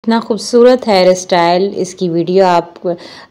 इतना खूबसूरत hair style इसकी वीडियो आप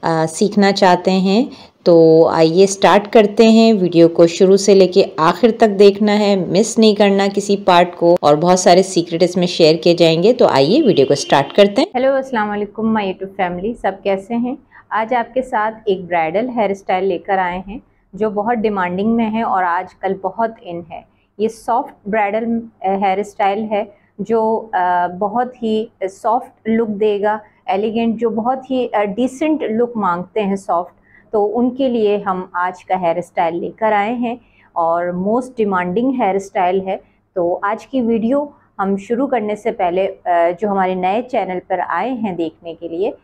सीखना चाहते हैं तो आइए स्टार्ट करते हैं। वीडियो को शुरू से लेके आखिर तक देखना है, मिस नहीं करना किसी पार्ट को, और बहुत सारे सीक्रेट इसमें शेयर किए जाएंगे। तो आइए वीडियो को स्टार्ट करते हैं। हेलो, अस्सलाम वालेकुम माय यूट्यूब फैमिली, सब कैसे हैं। आज आपके साथ एक ब्राइडल हेयर स्टाइल लेकर आए हैं जो बहुत डिमांडिंग में है और आजकल बहुत इन है। ये सॉफ्ट ब्राइडल हेयर स्टाइल है जो बहुत ही सॉफ्ट लुक देगा, एलिगेंट, जो बहुत ही डिसेंट लुक मांगते हैं सॉफ्ट, तो उनके लिए हम आज का हेयर स्टाइल लेकर आए हैं और मोस्ट डिमांडिंग हेयर स्टाइल है। तो आज की वीडियो हम शुरू करने से पहले जो हमारे नए चैनल पर आए हैं देखने के लिए,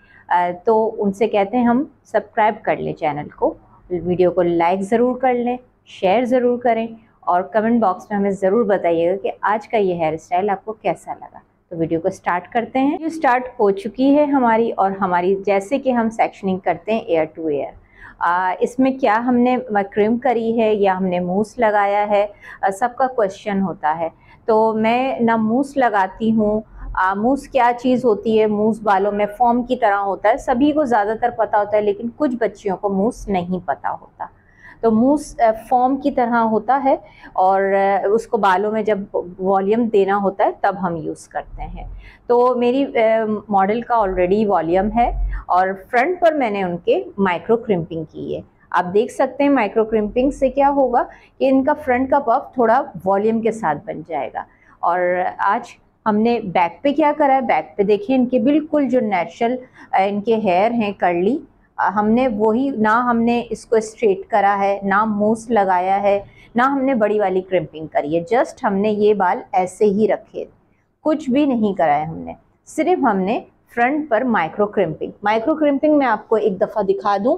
तो उनसे कहते हैं हम सब्सक्राइब कर लें चैनल को, वीडियो को लाइक ज़रूर कर लें, शेयर ज़रूर करें और कमेंट बॉक्स में हमें ज़रूर बताइएगा कि आज का ये हेयर स्टाइल आपको कैसा लगा। तो वीडियो को स्टार्ट करते हैं। वीडियो स्टार्ट हो चुकी है हमारी, और हमारी जैसे कि हम सेक्शनिंग करते हैं एयर टू एयर, इसमें क्या हमने क्रीम करी है या हमने मूस लगाया है, सबका क्वेश्चन होता है। तो मैं ना मूस लगाती हूँ। मूस क्या चीज़ होती है? मूस बालों में फॉर्म की तरह होता है, सभी को ज़्यादातर पता होता है, लेकिन कुछ बच्चियों को मूस नहीं पता होता। तो मूस फॉर्म की तरह होता है और उसको बालों में जब वॉल्यूम देना होता है तब हम यूज़ करते हैं। तो मेरी मॉडल का ऑलरेडी वॉल्यूम है और फ्रंट पर मैंने उनके माइक्रो क्रिम्पिंग की है। आप देख सकते हैं माइक्रो क्रिम्पिंग से क्या होगा कि इनका फ्रंट का पफ थोड़ा वॉल्यूम के साथ बन जाएगा। और आज हमने बैक पे क्या करा है, बैक पे देखिए इनके बिल्कुल जो नेचुरल इनके हेयर हैं कर्ली, हमने वही, ना हमने इसको स्ट्रेट करा है, ना मूस लगाया है, ना हमने बड़ी वाली क्रिम्पिंग करी है। जस्ट हमने ये बाल ऐसे ही रखे, कुछ भी नहीं करा है हमने, सिर्फ हमने फ्रंट पर माइक्रो क्रिम्पिंग मैं आपको एक दफ़ा दिखा दूं,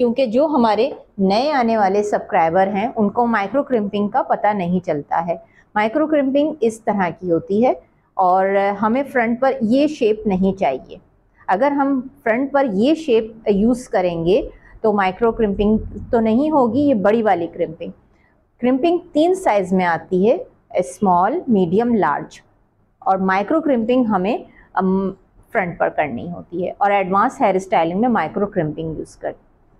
क्योंकि जो हमारे नए आने वाले सब्सक्राइबर हैं उनको माइक्रो क्रिम्पिंग का पता नहीं चलता है। माइक्रो क्रिम्पिंग इस तरह की होती है और हमें फ्रंट पर ये शेप नहीं चाहिए। अगर हम फ्रंट पर ये शेप यूज़ करेंगे तो माइक्रो क्रिम्पिंग तो नहीं होगी, ये बड़ी वाली क्रिम्पिंग 3 साइज़ में आती है, स्मॉल, मीडियम, लार्ज। और माइक्रो क्रिम्पिंग हमें फ्रंट पर करनी होती है और एडवांस हेयर स्टाइलिंग में माइक्रो क्रिम्पिंग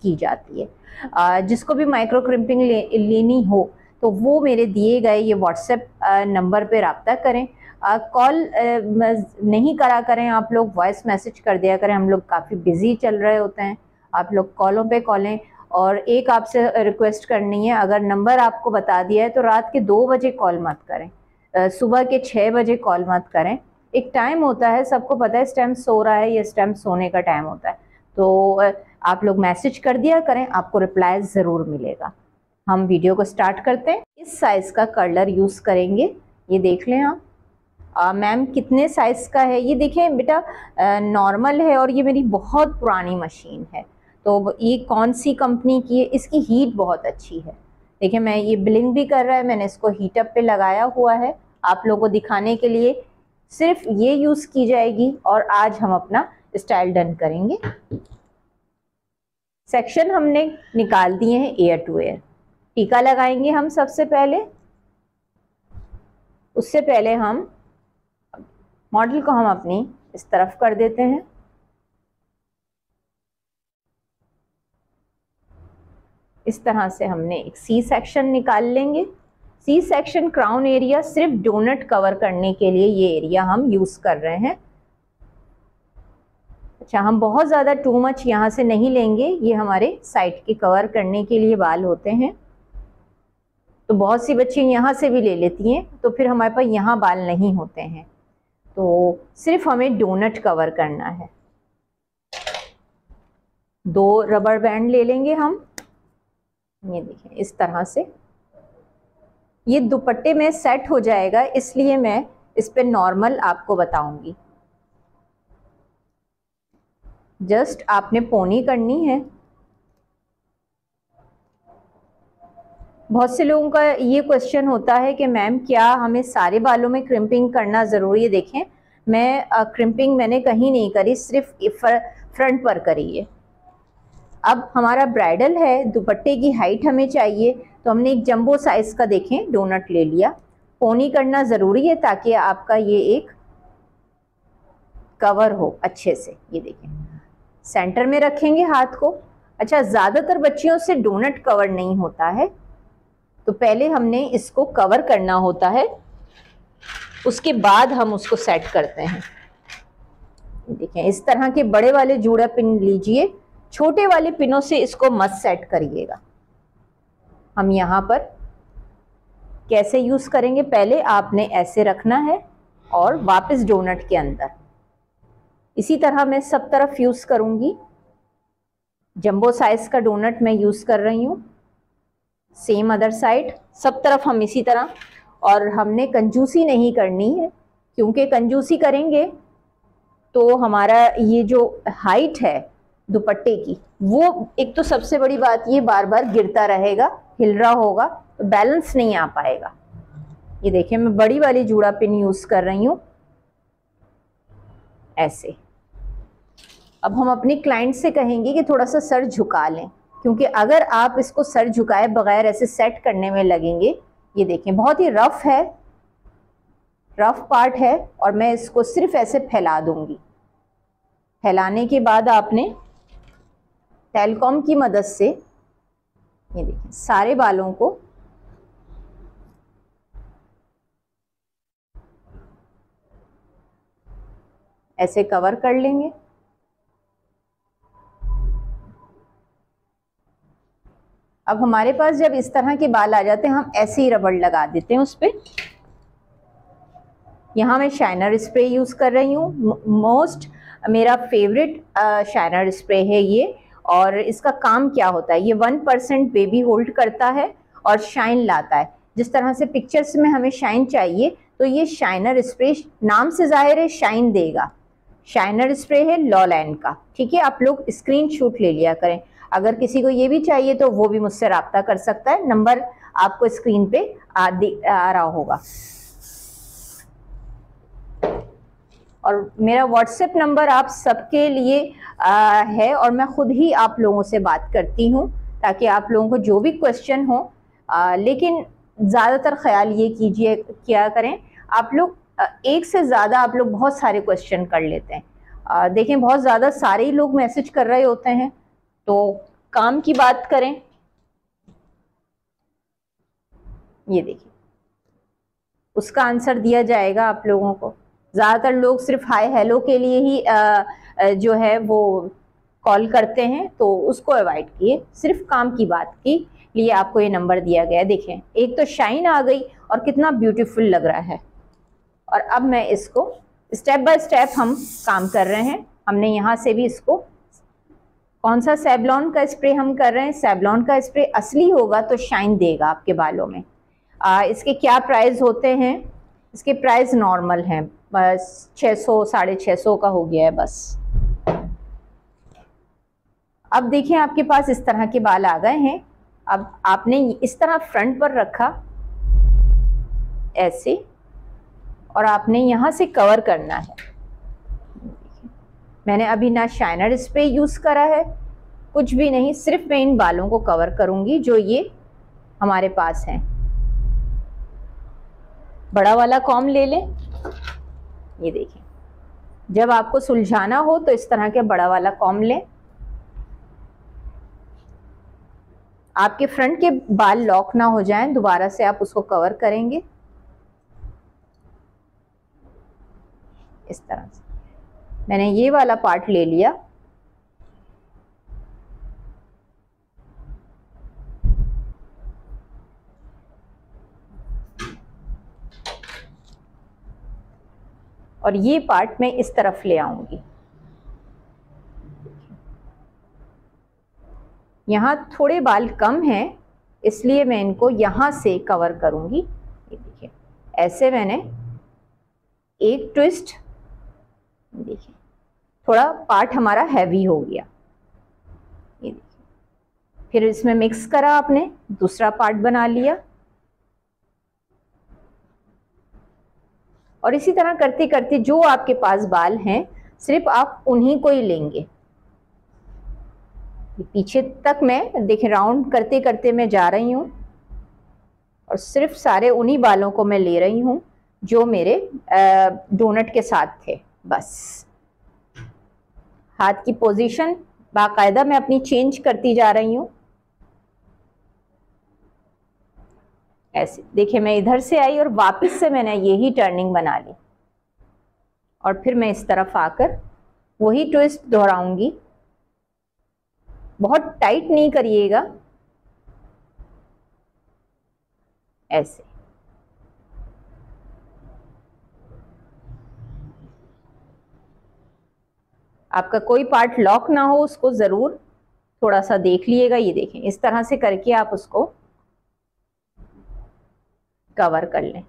की जाती है। जिसको भी माइक्रो क्रिम्पिंग लेनी हो तो वो मेरे दिए गए ये व्हाट्सएप नंबर पे रब्ता करें। कॉल नहीं करा करें, आप लोग वॉइस मैसेज कर दिया करें, हम लोग काफ़ी बिजी चल रहे होते हैं, आप लोग कॉलों पे कॉलें। और एक आपसे रिक्वेस्ट करनी है, अगर नंबर आपको बता दिया है तो रात के 2 बजे कॉल मत करें, सुबह के 6 बजे कॉल मत करें। एक टाइम होता है, सबको पता है इस टाइम सो रहा है, ये इस टाइम सोने का टाइम होता है। तो आप लोग मैसेज कर दिया करें, आपको रिप्लाई ज़रूर मिलेगा। हम वीडियो को स्टार्ट करते हैं। इस साइज़ का कर्लर यूज़ करेंगे, ये देख लें आप। मैम कितने साइज़ का है? ये देखें बेटा, नॉर्मल है और ये मेरी बहुत पुरानी मशीन है। तो ये कौन सी कंपनी की है? इसकी हीट बहुत अच्छी है। देखिए मैं, ये ब्लिंक भी कर रहा है, मैंने इसको हीटअप पे लगाया हुआ है आप लोगों को दिखाने के लिए। सिर्फ ये यूज़ की जाएगी और आज हम अपना स्टाइल डन करेंगे। सेक्शन हमने निकाल दिए हैं एयर टू एयर। टीका लगाएंगे हम सबसे पहले। उससे पहले हम मॉडल को हम अपनी इस तरफ कर देते हैं। इस तरह से हमने एक सी सेक्शन निकाल लेंगे। सी सेक्शन क्राउन एरिया सिर्फ डोनट कवर करने के लिए ये एरिया हम यूज कर रहे हैं। अच्छा, हम बहुत ज़्यादा टू मच यहाँ से नहीं लेंगे, ये हमारे साइड के कवर करने के लिए बाल होते हैं। तो बहुत सी बच्चियाँ यहाँ से भी ले लेती हैं, तो फिर हमारे पास यहाँ बाल नहीं होते हैं, तो सिर्फ हमें डोनट कवर करना है। 2 रबर बैंड ले लेंगे हम, ये देखें इस तरह से। ये दुपट्टे में सेट हो जाएगा, इसलिए मैं इस पे नॉर्मल आपको बताऊंगी। जस्ट आपने पोनी करनी है। बहुत से लोगों का ये क्वेश्चन होता है कि मैम क्या हमें सारे बालों में क्रिम्पिंग करना ज़रूरी है? देखें मैं क्रिम्पिंग मैंने कहीं नहीं करी, सिर्फ फ्रंट पर करी है। अब हमारा ब्राइडल है, दुपट्टे की हाइट हमें चाहिए, तो हमने एक जंबो साइज़ का देखें डोनट ले लिया। पोनी करना ज़रूरी है ताकि आपका ये एक कवर हो अच्छे से। ये देखिए, सेंटर में रखेंगे हाथ को। अच्छा, ज़्यादातर बच्चियों से डोनट कवर नहीं होता है, तो पहले हमने इसको कवर करना होता है, उसके बाद हम उसको सेट करते हैं। देखिए, इस तरह के बड़े वाले जूड़ा पिन लीजिए, छोटे वाले पिनों से इसको मत सेट करिएगा। हम यहाँ पर कैसे यूज़ करेंगे, पहले आपने ऐसे रखना है और वापस डोनट के अंदर। इसी तरह मैं सब तरफ यूज़ करूँगी। जंबो साइज का डोनट मैं यूज़ कर रही हूँ, सेम अदर साइड, सब तरफ हम इसी तरह। और हमने कंजूसी नहीं करनी है, क्योंकि कंजूसी करेंगे तो हमारा ये जो हाइट है दुपट्टे की, वो एक तो सबसे बड़ी बात ये बार बार गिरता रहेगा, हिल रहा होगा, तो बैलेंस नहीं आ पाएगा। ये देखिए, मैं बड़ी वाली जूड़ा पिन यूज़ कर रही हूँ ऐसे। अब हम अपनी क्लाइंट से कहेंगे कि थोड़ा सा सर झुका लें, क्योंकि अगर आप इसको सर झुकाए बगैर ऐसे सेट करने में लगेंगे, ये देखें बहुत ही रफ है, रफ पार्ट है, और मैं इसको सिर्फ ऐसे फैला दूंगी। फैलाने के बाद आपने टेलकॉम की मदद से, ये देखें, सारे बालों को ऐसे कवर कर लेंगे। अब हमारे पास जब इस तरह के बाल आ जाते हैं, हम ऐसे ही रबड़ लगा देते हैं उस पर। यहाँ मैं शाइनर स्प्रे यूज़ कर रही हूँ, मोस्ट मेरा फेवरेट शाइनर स्प्रे है ये। और इसका काम क्या होता है, ये 1% बेबी होल्ड करता है और शाइन लाता है। जिस तरह से पिक्चर्स में हमें शाइन चाहिए, तो ये शाइनर स्प्रे नाम से जाहिर है शाइन देगा। शाइनर स्प्रे है लॉलैंड का, ठीक है। आप लोग स्क्रीनशॉट ले लिया करें। अगर किसी को ये भी चाहिए तो वो भी मुझसे रब्ता कर सकता है, नंबर आपको स्क्रीन पे आ रहा होगा। और मेरा व्हाट्सएप नंबर आप सबके लिए है, और मैं खुद ही आप लोगों से बात करती हूँ, ताकि आप लोगों को जो भी क्वेश्चन हो, लेकिन ज़्यादातर ख्याल ये कीजिए, क्या करें आप लोग, एक से ज़्यादा आप लोग बहुत सारे क्वेश्चन कर लेते हैं। देखें, बहुत ज़्यादा सारे ही लोग मैसेज कर रहे होते हैं, तो काम की बात करें। ये देखिए, उसका आंसर दिया जाएगा आप लोगों को। ज़्यादातर लोग सिर्फ हाय हेलो के लिए ही जो है वो कॉल करते हैं, तो उसको अवॉइड किए। सिर्फ काम की बात के लिए आपको ये नंबर दिया गया है। देखें, एक तो शाइन आ गई और कितना ब्यूटीफुल लग रहा है। और अब मैं इसको स्टेप बाय स्टेप हम काम कर रहे हैं। हमने यहाँ से भी इसको, कौन सा सेवलॉन का स्प्रे हम कर रहे हैं, सेवलॉन का स्प्रे असली होगा तो शाइन देगा आपके बालों में। इसके क्या प्राइस होते हैं, इसके प्राइस नॉर्मल हैं, बस 600 650 का हो गया है बस। अब देखिए, आपके पास इस तरह के बाल आ गए हैं। अब आपने इस तरह फ्रंट पर रखा ऐसे, और आपने यहाँ से कवर करना है। मैंने अभी ना शाइनर स्प्रे यूज़ करा है, कुछ भी नहीं, सिर्फ मैं इन बालों को कवर करूँगी जो ये हमारे पास हैं। बड़ा वाला कॉम्ब ले लें। ये देखिए, जब आपको सुलझाना हो तो इस तरह के बड़ा वाला कॉम्ब लें। आपके फ्रंट के बाल लॉक ना हो जाएं, दोबारा से आप उसको कवर करेंगे इस तरह से। मैंने ये वाला पार्ट ले लिया। और ये पार्ट मैं इस तरफ ले आऊंगी। यहाँ थोड़े बाल कम हैं, इसलिए मैं इनको यहाँ से कवर करूंगी। ये देखिए, ऐसे मैंने एक ट्विस्ट, देखिए थोड़ा पार्ट हमारा हैवी हो गया। ये देखिए, फिर इसमें मिक्स करा आपने, दूसरा पार्ट बना लिया, और इसी तरह करते करते जो आपके पास बाल हैं सिर्फ आप उन्हीं को ही लेंगे। पीछे तक मैं देखिए राउंड करते करते मैं जा रही हूँ, और सिर्फ सारे उन्हीं बालों को मैं ले रही हूँ जो मेरे डोनट के साथ थे, बस। हाथ की पोजीशन बाकायदा मैं अपनी चेंज करती जा रही हूँ। ऐसे देखिए, मैं इधर से आई और वापस से मैंने यही टर्निंग बना ली और फिर मैं इस तरफ आकर वही ट्विस्ट दोहराऊंगी। बहुत टाइट नहीं करिएगा, ऐसे। आपका कोई पार्ट लॉक ना हो, उसको जरूर थोड़ा सा देख लिएगा। ये देखें, इस तरह से करके आप उसको कवर कर लें।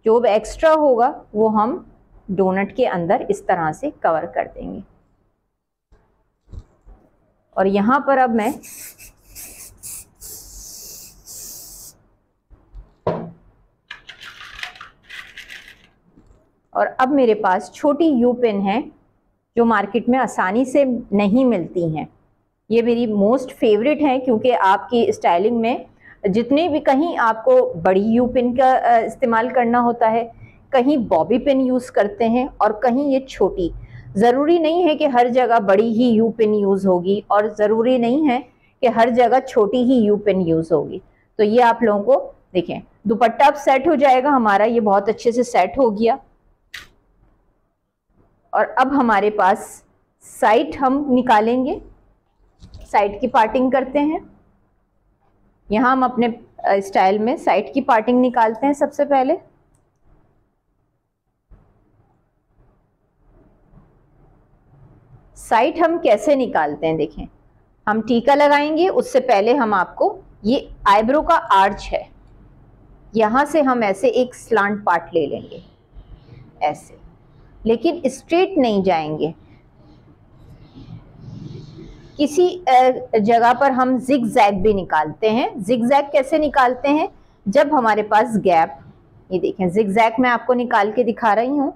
जो भी एक्स्ट्रा होगा वो हम डोनट के अंदर इस तरह से कवर कर देंगे। और यहां पर अब मैं और अब मेरे पास छोटी यू पिन है जो मार्केट में आसानी से नहीं मिलती हैं। ये मेरी मोस्ट फेवरेट है, क्योंकि आपकी स्टाइलिंग में जितने भी कहीं आपको बड़ी यू पिन का इस्तेमाल करना होता है, कहीं बॉबी पिन यूज़ करते हैं और कहीं ये छोटी। ज़रूरी नहीं है कि हर जगह बड़ी ही यू पिन यूज़ होगी और ज़रूरी नहीं है कि हर जगह छोटी ही यू पिन यूज़ होगी। तो ये आप लोगों को देखें, दुपट्टा अब सेट हो जाएगा हमारा। ये बहुत अच्छे से सेट हो गया। और अब हमारे पास साइड हम निकालेंगे, साइड की पार्टिंग करते हैं। यहाँ हम अपने स्टाइल में साइड की पार्टिंग निकालते हैं सबसे पहले। साइड हम कैसे निकालते हैं देखें, हम टीका लगाएंगे उससे पहले हम आपको, ये आईब्रो का आर्च है, यहां से हम ऐसे एक स्लांट पार्ट ले लेंगे ऐसे, लेकिन स्ट्रेट नहीं जाएंगे। किसी जगह पर हम जिग जैग भी निकालते हैं। जिग जैग कैसे निकालते हैं, जब हमारे पास गैप, ये देखें जिग जैग मैं आपको निकाल के दिखा रही हूं।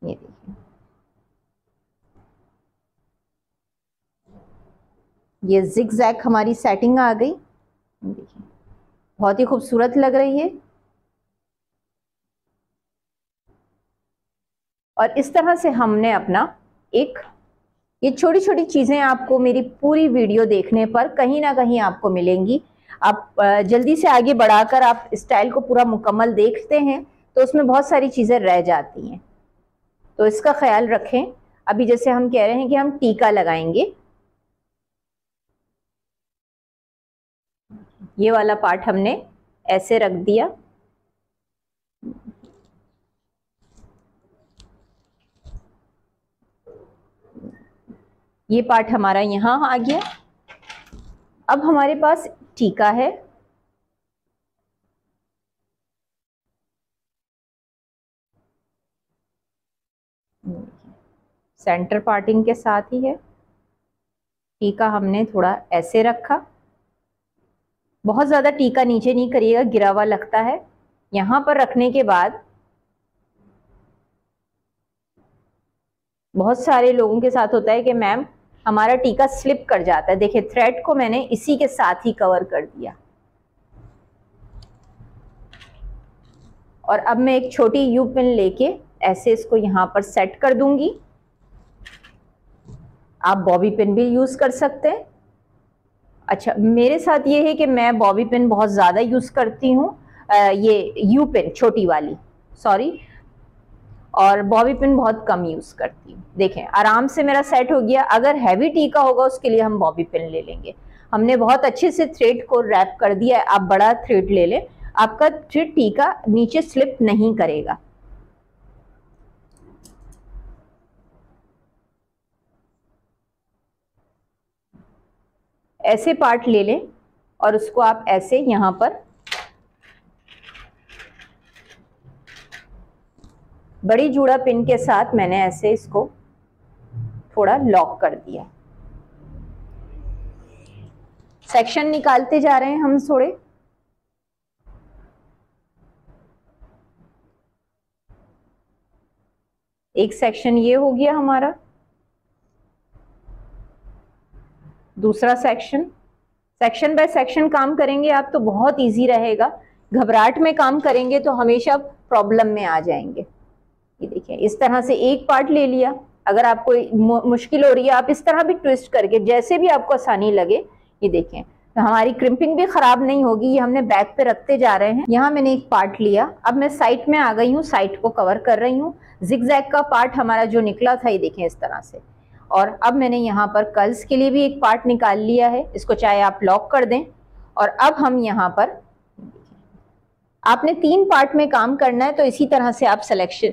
ये देखें, ये जिग जैग हमारी सेटिंग आ गई। देखिए बहुत ही खूबसूरत लग रही है। और इस तरह से हमने अपना एक, ये छोटी छोटी चीजें आपको मेरी पूरी वीडियो देखने पर कहीं ना कहीं आपको मिलेंगी। आप जल्दी से आगे बढ़ाकर आप स्टाइल को पूरा मुकम्मल देखते हैं तो उसमें बहुत सारी चीजें रह जाती हैं, तो इसका ख्याल रखें। अभी जैसे हम कह रहे हैं कि हम टीका लगाएंगे, ये वाला पार्ट हमने ऐसे रख दिया। ये पार्ट हमारा यहां आ गया। अब हमारे पास टीका है, सेंटर पार्टिंग के साथ ही है। टीका हमने थोड़ा ऐसे रखा, बहुत ज्यादा टीका नीचे नहीं करिएगा, गिरा हुआ लगता है। यहां पर रखने के बाद बहुत सारे लोगों के साथ होता है कि मैम हमारा टीका स्लिप कर जाता है। देखिए थ्रेड को मैंने इसी के साथ ही कवर कर दिया। और अब मैं एक छोटी यू पिन लेके ऐसे इसको यहां पर सेट कर दूंगी। आप बॉबी पिन भी यूज कर सकते हैं। अच्छा, मेरे साथ ये है कि मैं बॉबी पिन बहुत ज्यादा यूज करती हूँ, ये यू पिन छोटी वाली, सॉरी, और बॉबी पिन बहुत कम यूज करती हूँ। देखें आराम से मेरा सेट हो गया। अगर हैवी टीका होगा उसके लिए हम बॉबी पिन ले लेंगे। हमने बहुत अच्छे से थ्रेड को रैप कर दिया है। आप बड़ा थ्रेड ले लें, आपका थ्रेड टीका नीचे स्लिप नहीं करेगा। ऐसे पार्ट ले लें और उसको आप ऐसे यहां पर बड़ी जूड़ा पिन के साथ मैंने ऐसे इसको थोड़ा लॉक कर दिया। सेक्शन निकालते जा रहे हैं हम थोड़े। एक सेक्शन ये हो गया हमारा, दूसरा सेक्शन। सेक्शन बाय सेक्शन काम करेंगे आप तो बहुत इजी रहेगा। घबराहट में काम करेंगे तो हमेशा प्रॉब्लम में आ जाएंगे। ये देखिए इस तरह से एक पार्ट ले लिया। अगर आपको मुश्किल हो रही है आप इस तरह भी ट्विस्ट करके जैसे भी आपको आसानी लगे, ये देखें, तो हमारी क्रिम्पिंग भी खराब नहीं होगी। ये हमने बैक पे रखते जा रहे हैं। यहाँ मैंने एक पार्ट लिया, अब मैं साइड में आ गई हूँ, साइड को कवर कर रही हूँ। जिगजैग का पार्ट हमारा जो निकला था, ये देखें इस तरह से। और अब मैंने यहाँ पर कर्ल्स के लिए भी एक पार्ट निकाल लिया है, इसको चाहे आप लॉक कर दें। और अब हम यहाँ पर, आपने 3 पार्ट में काम करना है तो इसी तरह से आप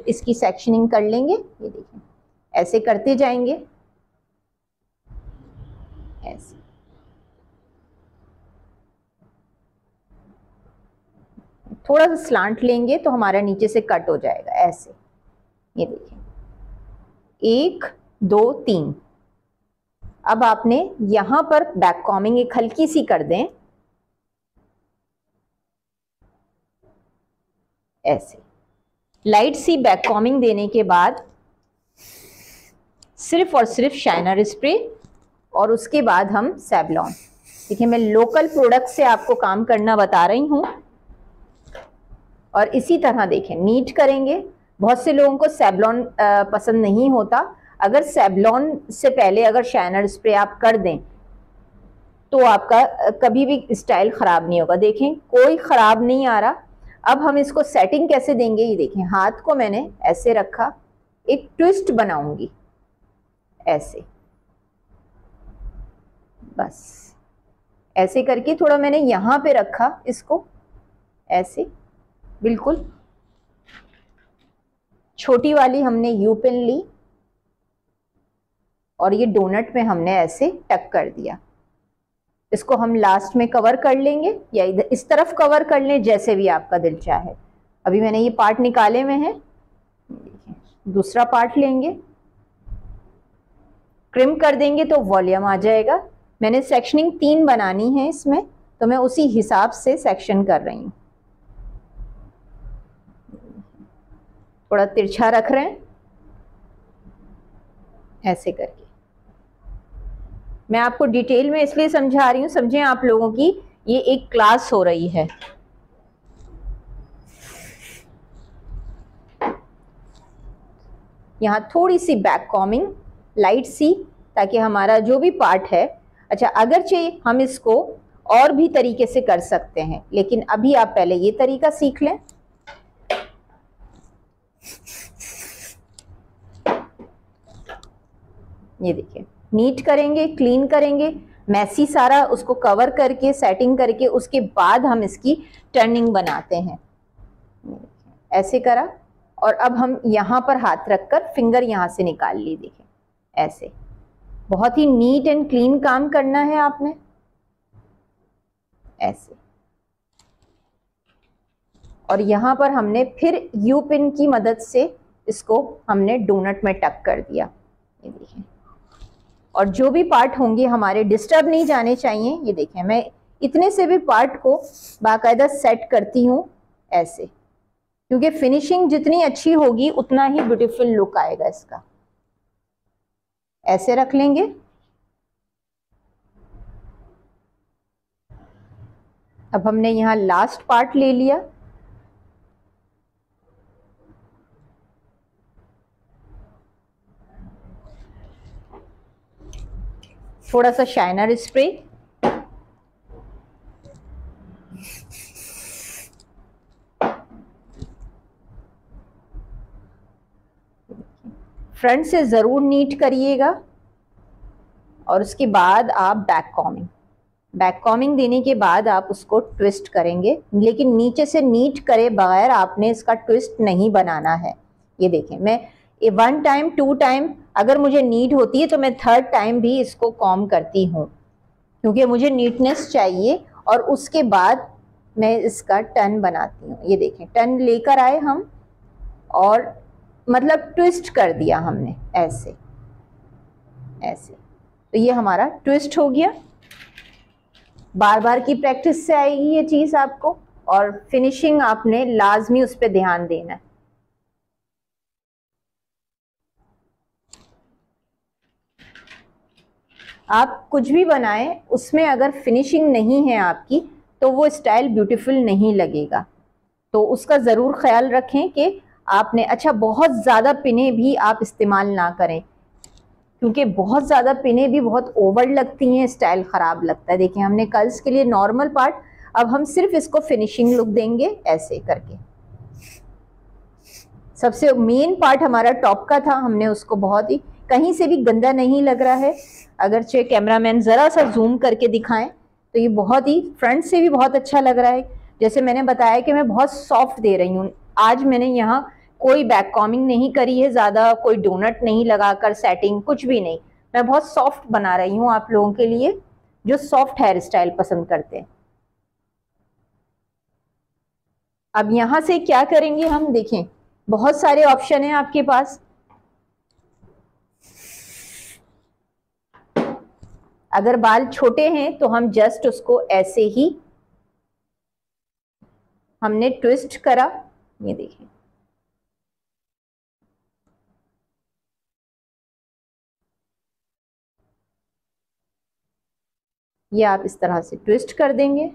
इसकी सेक्शनिंग कर लेंगे। ये देखिए ऐसे करते जाएंगे, ऐसे। थोड़ा सा स्लांट लेंगे तो हमारा नीचे से कट हो जाएगा, ऐसे। ये देखिए 1 2 3। अब आपने यहां पर बैक कॉमिंग एक हल्की सी कर दें, ऐसे। लाइट सी बैक कॉमिंग देने के बाद सिर्फ और सिर्फ शाइनर स्प्रे और उसके बाद हम सेवलॉन। देखिए मैं लोकल प्रोडक्ट से आपको काम करना बता रही हूँ। और इसी तरह देखें नीट करेंगे। बहुत से लोगों को सेवलॉन पसंद नहीं होता। अगर सेवलॉन से पहले अगर शाइनर स्प्रे आप कर दें तो आपका कभी भी स्टाइल खराब नहीं होगा। देखें कोई खराब नहीं आ रहा। अब हम इसको सेटिंग कैसे देंगे, ये देखें, हाथ को मैंने ऐसे रखा, एक ट्विस्ट बनाऊंगी ऐसे, बस ऐसे करके थोड़ा मैंने यहां पे रखा इसको, ऐसे बिल्कुल। छोटी वाली हमने यू पिन ली और ये डोनट में हमने ऐसे टक कर दिया। इसको हम लास्ट में कवर कर लेंगे या इधर इस तरफ कवर कर लें, जैसे भी आपका दिल चाहे। अभी मैंने ये पार्ट निकाले हुए हैं, दूसरा पार्ट लेंगे, क्रिम कर देंगे तो वॉल्यूम आ जाएगा। मैंने सेक्शनिंग 3 बनानी है इसमें, तो मैं उसी हिसाब से सेक्शन कर रही हूँ। थोड़ा तिरछा रख रहे हैं ऐसे करके। मैं आपको डिटेल में इसलिए समझा रही हूँ, समझें आप लोगों की ये एक क्लास हो रही है। यहाँ थोड़ी सी बैक कॉमिंग लाइट सी, ताकि हमारा जो भी पार्ट है, अच्छा अगरचे हम इसको और भी तरीके से कर सकते हैं, लेकिन अभी आप पहले ये तरीका सीख लें। ये देखिए नीट करेंगे, क्लीन करेंगे, मैसी सारा उसको कवर करके सेटिंग करके उसके बाद हम इसकी टर्निंग बनाते हैं। ऐसे करा और अब हम यहाँ पर हाथ रखकर फिंगर यहाँ से निकाल ली। देखिए ऐसे बहुत ही नीट एंड क्लीन काम करना है आपने, ऐसे। और यहाँ पर हमने फिर यू पिन की मदद से इसको हमने डोनट में टक कर दिया। ये देखिए, और जो भी पार्ट होंगे हमारे डिस्टर्ब नहीं जाने चाहिए। ये देखें मैं इतने से भी पार्ट को बाकायदा सेट करती हूँ ऐसे, क्योंकि फिनिशिंग जितनी अच्छी होगी उतना ही ब्यूटीफुल लुक आएगा इसका। ऐसे रख लेंगे। अब हमने यहाँ लास्ट पार्ट ले लिया, थोड़ा सा शाइनर स्प्रे, फ्रंट से ज़रूर नीट करिएगा और उसके बाद आप बैक कॉमिंग देने के बाद आप उसको ट्विस्ट करेंगे, लेकिन नीचे से नीट करे बगैर आपने इसका ट्विस्ट नहीं बनाना है। ये देखें मैं 1 टाइम 2 टाइम, अगर मुझे नीड होती है तो मैं 3rd टाइम भी इसको कॉम करती हूँ, क्योंकि मुझे नीटनेस चाहिए। और उसके बाद मैं इसका टर्न बनाती हूँ। ये देखें टर्न लेकर आए हम और मतलब ट्विस्ट कर दिया हमने ऐसे ऐसे, तो ये हमारा ट्विस्ट हो गया। बार बार की प्रैक्टिस से आएगी ये चीज़ आपको, और फिनिशिंग आपने लाजमी उस पर ध्यान देना है। आप कुछ भी बनाएं, उसमें अगर फिनिशिंग नहीं है आपकी तो वो स्टाइल ब्यूटीफुल नहीं लगेगा। तो उसका ज़रूर ख्याल रखें कि आपने, अच्छा बहुत ज़्यादा पिने भी आप इस्तेमाल ना करें, क्योंकि बहुत ज़्यादा पिने भी बहुत ओवर लगती हैं, स्टाइल ख़राब लगता है। देखिए हमने कर्ल्स के लिए नॉर्मल पार्ट, अब हम सिर्फ इसको फिनिशिंग लुक देंगे ऐसे करके। सबसे मेन पार्ट हमारा टॉप का था, हमने उसको बहुत ही, कहीं से भी गंदा नहीं लग रहा है। अगरचे कैमरामैन ज़रा सा जूम करके दिखाएं तो ये बहुत ही फ्रंट से भी बहुत अच्छा लग रहा है। जैसे मैंने बताया कि मैं बहुत सॉफ्ट दे रही हूँ। आज मैंने यहाँ कोई बैक कॉमिंग नहीं करी है, ज़्यादा कोई डोनट नहीं लगाकर, सेटिंग कुछ भी नहीं। मैं बहुत सॉफ्ट बना रही हूँ आप लोगों के लिए जो सॉफ्ट हेयर स्टाइल पसंद करते हैं। अब यहाँ से क्या करेंगे हम, देखें बहुत सारे ऑप्शन हैं आपके पास। अगर बाल छोटे हैं तो हम जस्ट उसको ऐसे ही हमने ट्विस्ट करा, ये देखिए ये आप इस तरह से ट्विस्ट कर देंगे।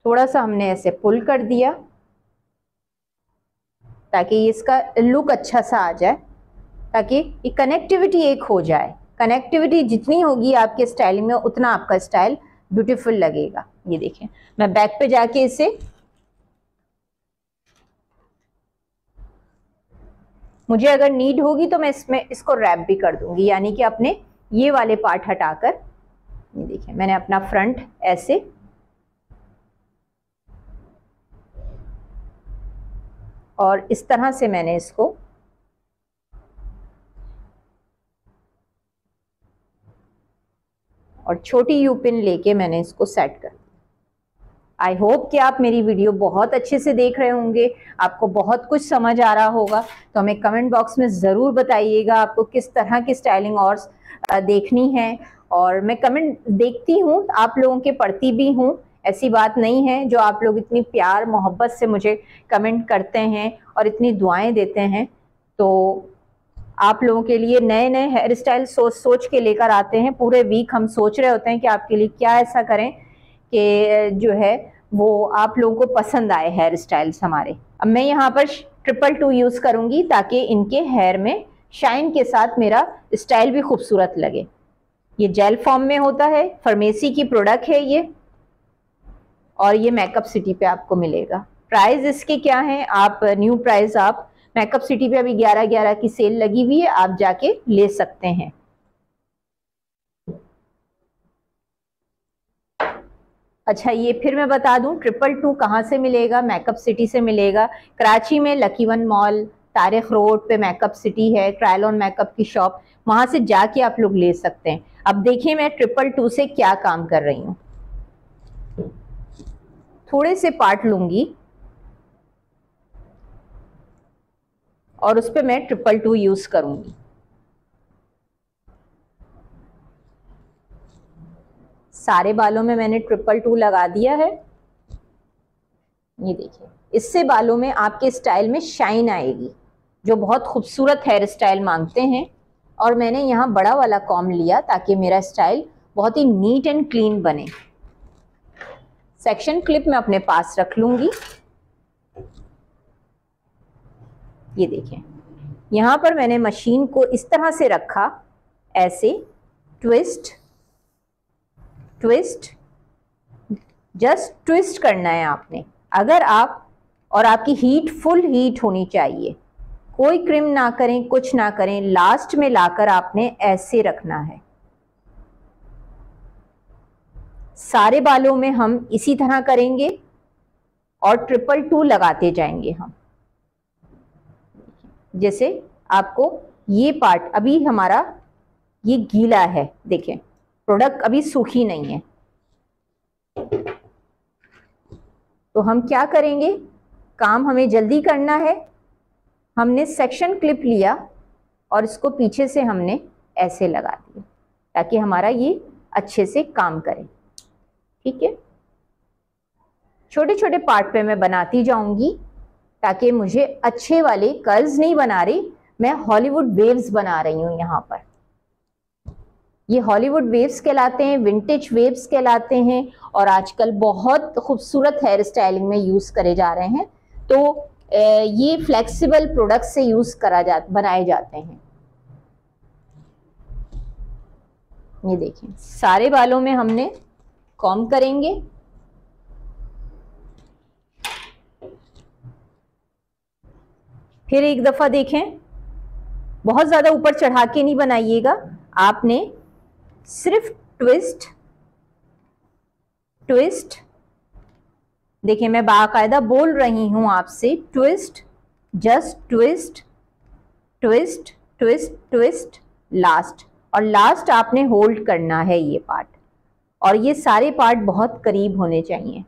थोड़ा सा हमने ऐसे पुल कर दिया ताकि इसका लुक अच्छा सा आ जाए, ताकि ये कनेक्टिविटी एक हो जाए। कनेक्टिविटी जितनी होगी आपके स्टाइल में उतना आपका स्टाइल ब्यूटीफुल लगेगा। ये देखें मैं बैक पे जाके इसे, मुझे अगर नीड होगी तो मैं इसमें इसको रैप भी कर दूंगी, यानी कि अपने ये वाले पार्ट हटाकर, ये देखिए मैंने अपना फ्रंट ऐसे और इस तरह से मैंने इसको और छोटी यू पिन लेके मैंने इसको सेट कर दिया। आई होप कि आप मेरी वीडियो बहुत अच्छे से देख रहे होंगे, आपको बहुत कुछ समझ आ रहा होगा। तो हमें कमेंट बॉक्स में ज़रूर बताइएगा आपको किस तरह की स्टाइलिंग और देखनी है। और मैं कमेंट देखती हूँ, आप लोगों के पढ़ती भी हूँ, ऐसी बात नहीं है। जो आप लोग इतनी प्यार मोहब्बत से मुझे कमेंट करते हैं और इतनी दुआएं देते हैं, तो आप लोगों के लिए नए नए हेयर स्टाइल सोच के लेकर आते हैं। पूरे वीक हम सोच रहे होते हैं कि आपके लिए क्या ऐसा करें कि जो है वो आप लोगों को पसंद आए हेयर स्टाइल्स हमारे। अब मैं यहाँ पर 222 यूज़ करूँगी ताकि इनके हेयर में शाइन के साथ मेरा स्टाइल भी खूबसूरत लगे। ये जेल फॉर्म में होता है, फार्मेसी की प्रोडक्ट है ये, और ये मेकअप सिटी पे आपको मिलेगा। प्राइस इसके क्या है, आप न्यू प्राइस आप मेकअप सिटी पे अभी 11/11 की सेल लगी हुई है, आप जाके ले सकते हैं। अच्छा ये फिर मैं बता दूं 222 कहाँ से मिलेगा, मेकअप सिटी से मिलेगा। कराची में lucky one mall, Tariq road पे मेकअप सिटी है, ट्रायल ऑन मेकअप की शॉप, वहां से जाके आप लोग ले सकते हैं। अब देखिए मैं 222 से क्या काम कर रही हूँ। थोड़े से पार्ट लूंगी और उस पर मैं 222 यूज करूंगी। सारे बालों में मैंने 222 लगा दिया है। ये देखिए इससे बालों में आपके स्टाइल में शाइन आएगी, जो बहुत खूबसूरत हेयर स्टाइल मांगते हैं। और मैंने यहाँ बड़ा वाला कॉम्ब लिया ताकि मेरा स्टाइल बहुत ही नीट एंड क्लीन बने। सेक्शन क्लिप मैं अपने पास रख लूंगी। ये देखें यहाँ पर मैंने मशीन को इस तरह से रखा, ऐसे ट्विस्ट ट्विस्ट, जस्ट ट्विस्ट करना है आपने। अगर आप, और आपकी हीट फुल हीट होनी चाहिए, कोई क्रिम ना करें, कुछ ना करें, लास्ट में लाकर आपने ऐसे रखना है। सारे बालों में हम इसी तरह करेंगे और 222 लगाते जाएंगे हम। जैसे आपको ये पार्ट अभी हमारा ये गीला है, देखें प्रोडक्ट अभी सूखी नहीं है, तो हम क्या करेंगे, काम हमें जल्दी करना है। हमने सेक्शन क्लिप लिया और इसको पीछे से हमने ऐसे लगा दिया ताकि हमारा ये अच्छे से काम करे। ठीक है, छोटे छोटे पार्ट पे मैं बनाती जाऊंगी ताकि मुझे अच्छे वाले कर्ल्स नहीं बना रही, मैं हॉलीवुड वेव्स बना रही हूं यहाँ पर। ये हॉलीवुड वेव्स कहलाते हैं, विंटेज वेव्स कहलाते हैं और आजकल बहुत खूबसूरत हेयर स्टाइलिंग में यूज करे जा रहे हैं। तो ये फ्लेक्सिबल प्रोडक्ट से यूज बनाए जाते हैं। ये देखिए, सारे बालों में हमने कॉम्ब करेंगे। फिर एक दफा देखें, बहुत ज्यादा ऊपर चढ़ा के नहीं बनाइएगा, आपने सिर्फ ट्विस्ट ट्विस्ट, देखिए मैं बाकायदा बोल रही हूं आपसे, twist, just twist twist twist twist, last, और लास्ट आपने होल्ड करना है ये पार्ट। और ये सारे पार्ट बहुत करीब होने चाहिए।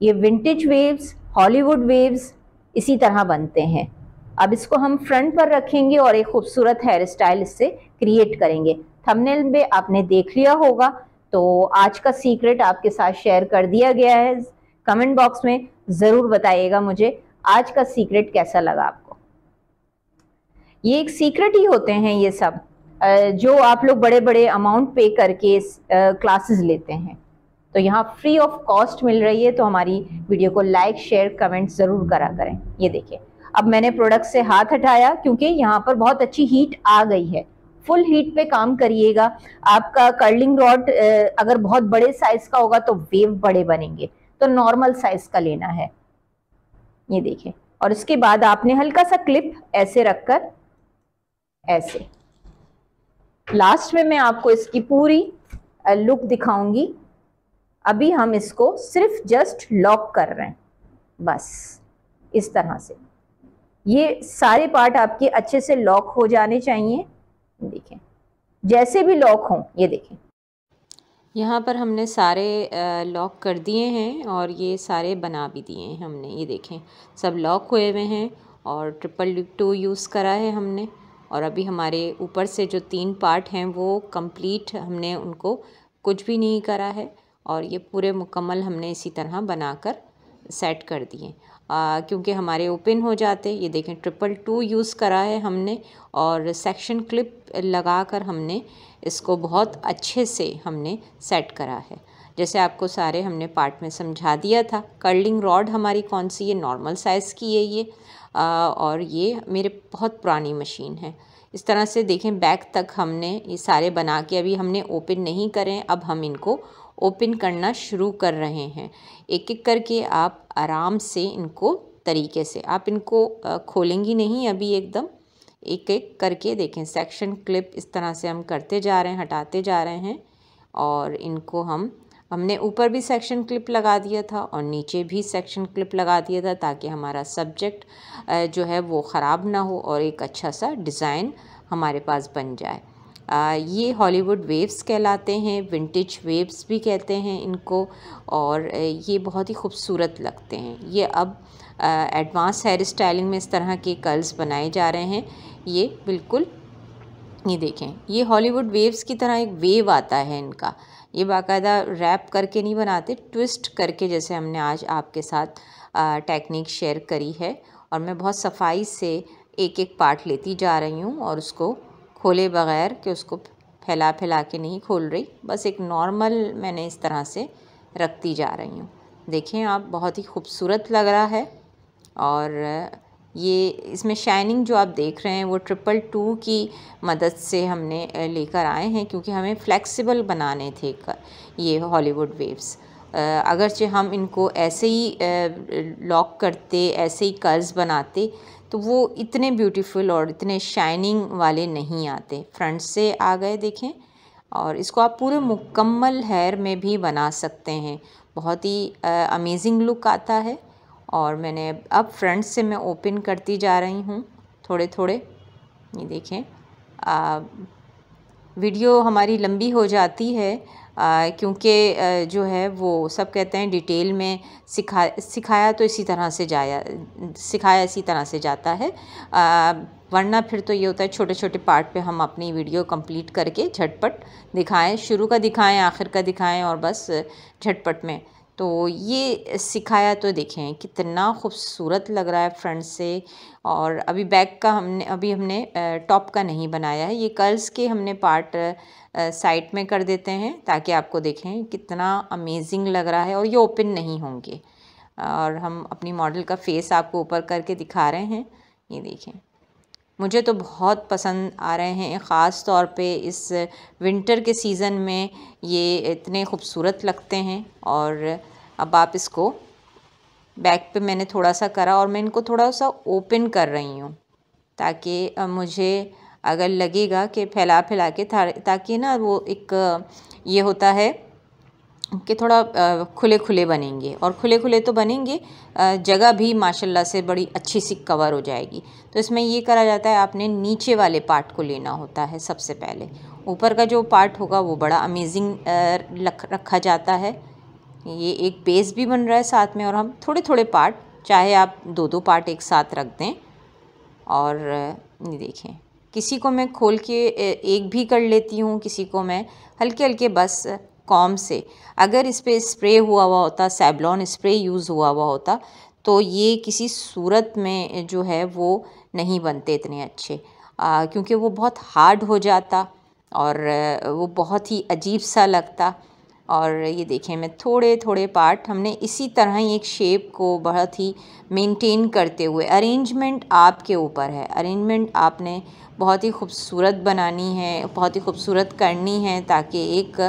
ये विंटेज वेव्स, हॉलीवुड वेव्स इसी तरह बनते हैं। अब इसको हम फ्रंट पर रखेंगे और एक खूबसूरत हेयर स्टाइल इससे क्रिएट करेंगे। थंबनेल में आपने देख लिया होगा, तो आज का सीक्रेट आपके साथ शेयर कर दिया गया है। कमेंट बॉक्स में ज़रूर बताइएगा मुझे आज का सीक्रेट कैसा लगा आपको। ये एक सीक्रेट ही होते हैं ये सब, जो आप लोग बड़े बड़े अमाउंट पे करके क्लासेस लेते हैं। तो यहाँ फ्री ऑफ कॉस्ट मिल रही है, तो हमारी वीडियो को लाइक, शेयर, कमेंट ज़रूर करा करें। ये देखिए, अब मैंने प्रोडक्ट से हाथ हटाया क्योंकि यहाँ पर बहुत अच्छी हीट आ गई है। फुल हीट पे काम करिएगा। आपका कर्लिंग रॉड अगर बहुत बड़े साइज का होगा तो वेव बड़े बनेंगे, तो नॉर्मल साइज का लेना है। ये देखिए, और इसके बाद आपने हल्का सा क्लिप ऐसे रखकर, ऐसे, लास्ट में मैं आपको इसकी पूरी लुक दिखाऊंगी। अभी हम इसको सिर्फ जस्ट लॉक कर रहे हैं, बस इस तरह से। ये सारे पार्ट आपके अच्छे से लॉक हो जाने चाहिए। देखें, जैसे भी लॉक हों, ये देखें, यहाँ पर हमने सारे लॉक कर दिए हैं और ये सारे बना भी दिए हैं हमने। ये देखें, सब लॉक हुए हुए हैं और 222 यूज़ करा है हमने। और अभी हमारे ऊपर से जो 3 पार्ट हैं वो कंप्लीट, हमने उनको कुछ भी नहीं करा है और ये पूरे मुकम्मल हमने इसी तरह बनाकर सेट कर दिए, क्योंकि हमारे ओपन हो जाते। ये देखें, 222 यूज़ करा है हमने और सेक्शन क्लिप लगाकर हमने इसको बहुत अच्छे से हमने सेट करा है। जैसे आपको सारे हमने पार्ट में समझा दिया था। कर्लिंग रॉड हमारी कौन सी, ये नॉर्मल साइज़ की है ये, और ये मेरे बहुत पुरानी मशीन है। इस तरह से देखें, बैक तक हमने ये सारे बना के अभी हमने ओपन नहीं करें, अब हम इनको ओपन करना शुरू कर रहे हैं। एक एक करके आप आराम से इनको तरीके से, आप इनको खोलेंगी नहीं अभी, एकदम एक एक करके देखें। सेक्शन क्लिप इस तरह से हम करते जा रहे हैं, हटाते जा रहे हैं और इनको हमने ऊपर भी सेक्शन क्लिप लगा दिया था और नीचे भी सेक्शन क्लिप लगा दिया था, ताकि हमारा सब्जेक्ट जो है वो ख़राब ना हो और एक अच्छा सा डिज़ाइन हमारे पास बन जाए। ये हॉलीवुड वेव्स कहलाते हैं, विंटेज वेव्स भी कहते हैं इनको, और ये बहुत ही खूबसूरत लगते हैं। ये अब एडवांस हेयर स्टाइलिंग में इस तरह के कर्ल्स बनाए जा रहे हैं। ये बिल्कुल, ये देखें, ये हॉलीवुड वेव्स की तरह एक वेव आता है इनका। ये बाकायदा रैप करके नहीं बनाते, ट्विस्ट करके, जैसे हमने आज आपके साथ टेक्निक शेयर करी है। और मैं बहुत सफाई से एक एक पार्ट लेती जा रही हूँ और उसको खोले बग़ैर, कि उसको फैला फैला के नहीं खोल रही, बस एक नॉर्मल मैंने इस तरह से रखती जा रही हूँ। देखें आप, बहुत ही खूबसूरत लग रहा है। और ये इसमें शाइनिंग जो आप देख रहे हैं वो 222 की मदद से हमने लेकर आए हैं, क्योंकि हमें फ्लेक्सिबल बनाने थे ये हॉलीवुड वेव्स। अगरचे हम इनको ऐसे ही लॉक करते, ऐसे ही कर्ल्स बनाते, तो वो इतने ब्यूटीफुल और इतने शाइनिंग वाले नहीं आते। फ्रंट से आ गए, देखें। और इसको आप पूरे मुकम्मल हेयर में भी बना सकते हैं, बहुत ही अमेजिंग लुक आता है। और मैंने अब फ्रंट से मैं ओपन करती जा रही हूँ थोड़े थोड़े। ये देखें, वीडियो हमारी लंबी हो जाती है, क्योंकि जो है वो सब कहते हैं डिटेल में सिखाया तो इसी तरह से सिखाया इसी तरह से जाता है, वरना फिर तो ये होता है छोटे छोटे पार्ट पे हम अपनी वीडियो कंप्लीट करके झटपट दिखाएं, शुरू का दिखाएं, आखिर का दिखाएं और बस झटपट में। तो ये सिखाया तो देखें कितना खूबसूरत लग रहा है फ्रंट से। और अभी बैक का हमने टॉप का नहीं बनाया है, ये कर्ल्स के हमने पार्ट साइड में कर देते हैं ताकि आपको देखें कितना अमेजिंग लग रहा है। और ये ओपन नहीं होंगे। और हम अपनी मॉडल का फेस आपको ऊपर करके दिखा रहे हैं, ये देखें। मुझे तो बहुत पसंद आ रहे हैं, ख़ास तौर पे इस विंटर के सीज़न में ये इतने खूबसूरत लगते हैं। और अब आप इसको बैक पे मैंने थोड़ा सा करा और मैं इनको थोड़ा सा ओपन कर रही हूँ ताकि मुझे अगर लगेगा कि फैला के ताकि ना वो एक ये होता है कि थोड़ा खुले खुले बनेंगे। और खुले खुले तो बनेंगे, जगह भी माशाल्लाह से बड़ी अच्छी सी कवर हो जाएगी। तो इसमें ये करा जाता है, आपने नीचे वाले पार्ट को लेना होता है सबसे पहले। ऊपर का जो पार्ट होगा वो बड़ा अमेजिंग रखा जाता है। ये एक बेस भी बन रहा है साथ में। और हम थोड़े थोड़े पार्ट, चाहे आप दो दो पार्ट एक साथ रख दें। और ये देखें, किसी को मैं खोल के एक भी कर लेती हूँ, किसी को मैं हल्के हल्के बस कॉम से, अगर इस पर स्प्रे हुआ होता, सेवलॉन स्प्रे यूज़ हुआ होता, तो ये किसी सूरत में जो है वो नहीं बनते इतने अच्छे, क्योंकि वो बहुत हार्ड हो जाता और वो बहुत ही अजीब सा लगता। और ये देखें, मैं थोड़े थोड़े पार्ट हमने इसी तरह ही एक शेप को बहुत ही मेंटेन करते हुए, अरेंजमेंट आपके ऊपर है, अरेंजमेंट आपने बहुत ही खूबसूरत बनानी है, बहुत ही खूबसूरत करनी है ताकि एक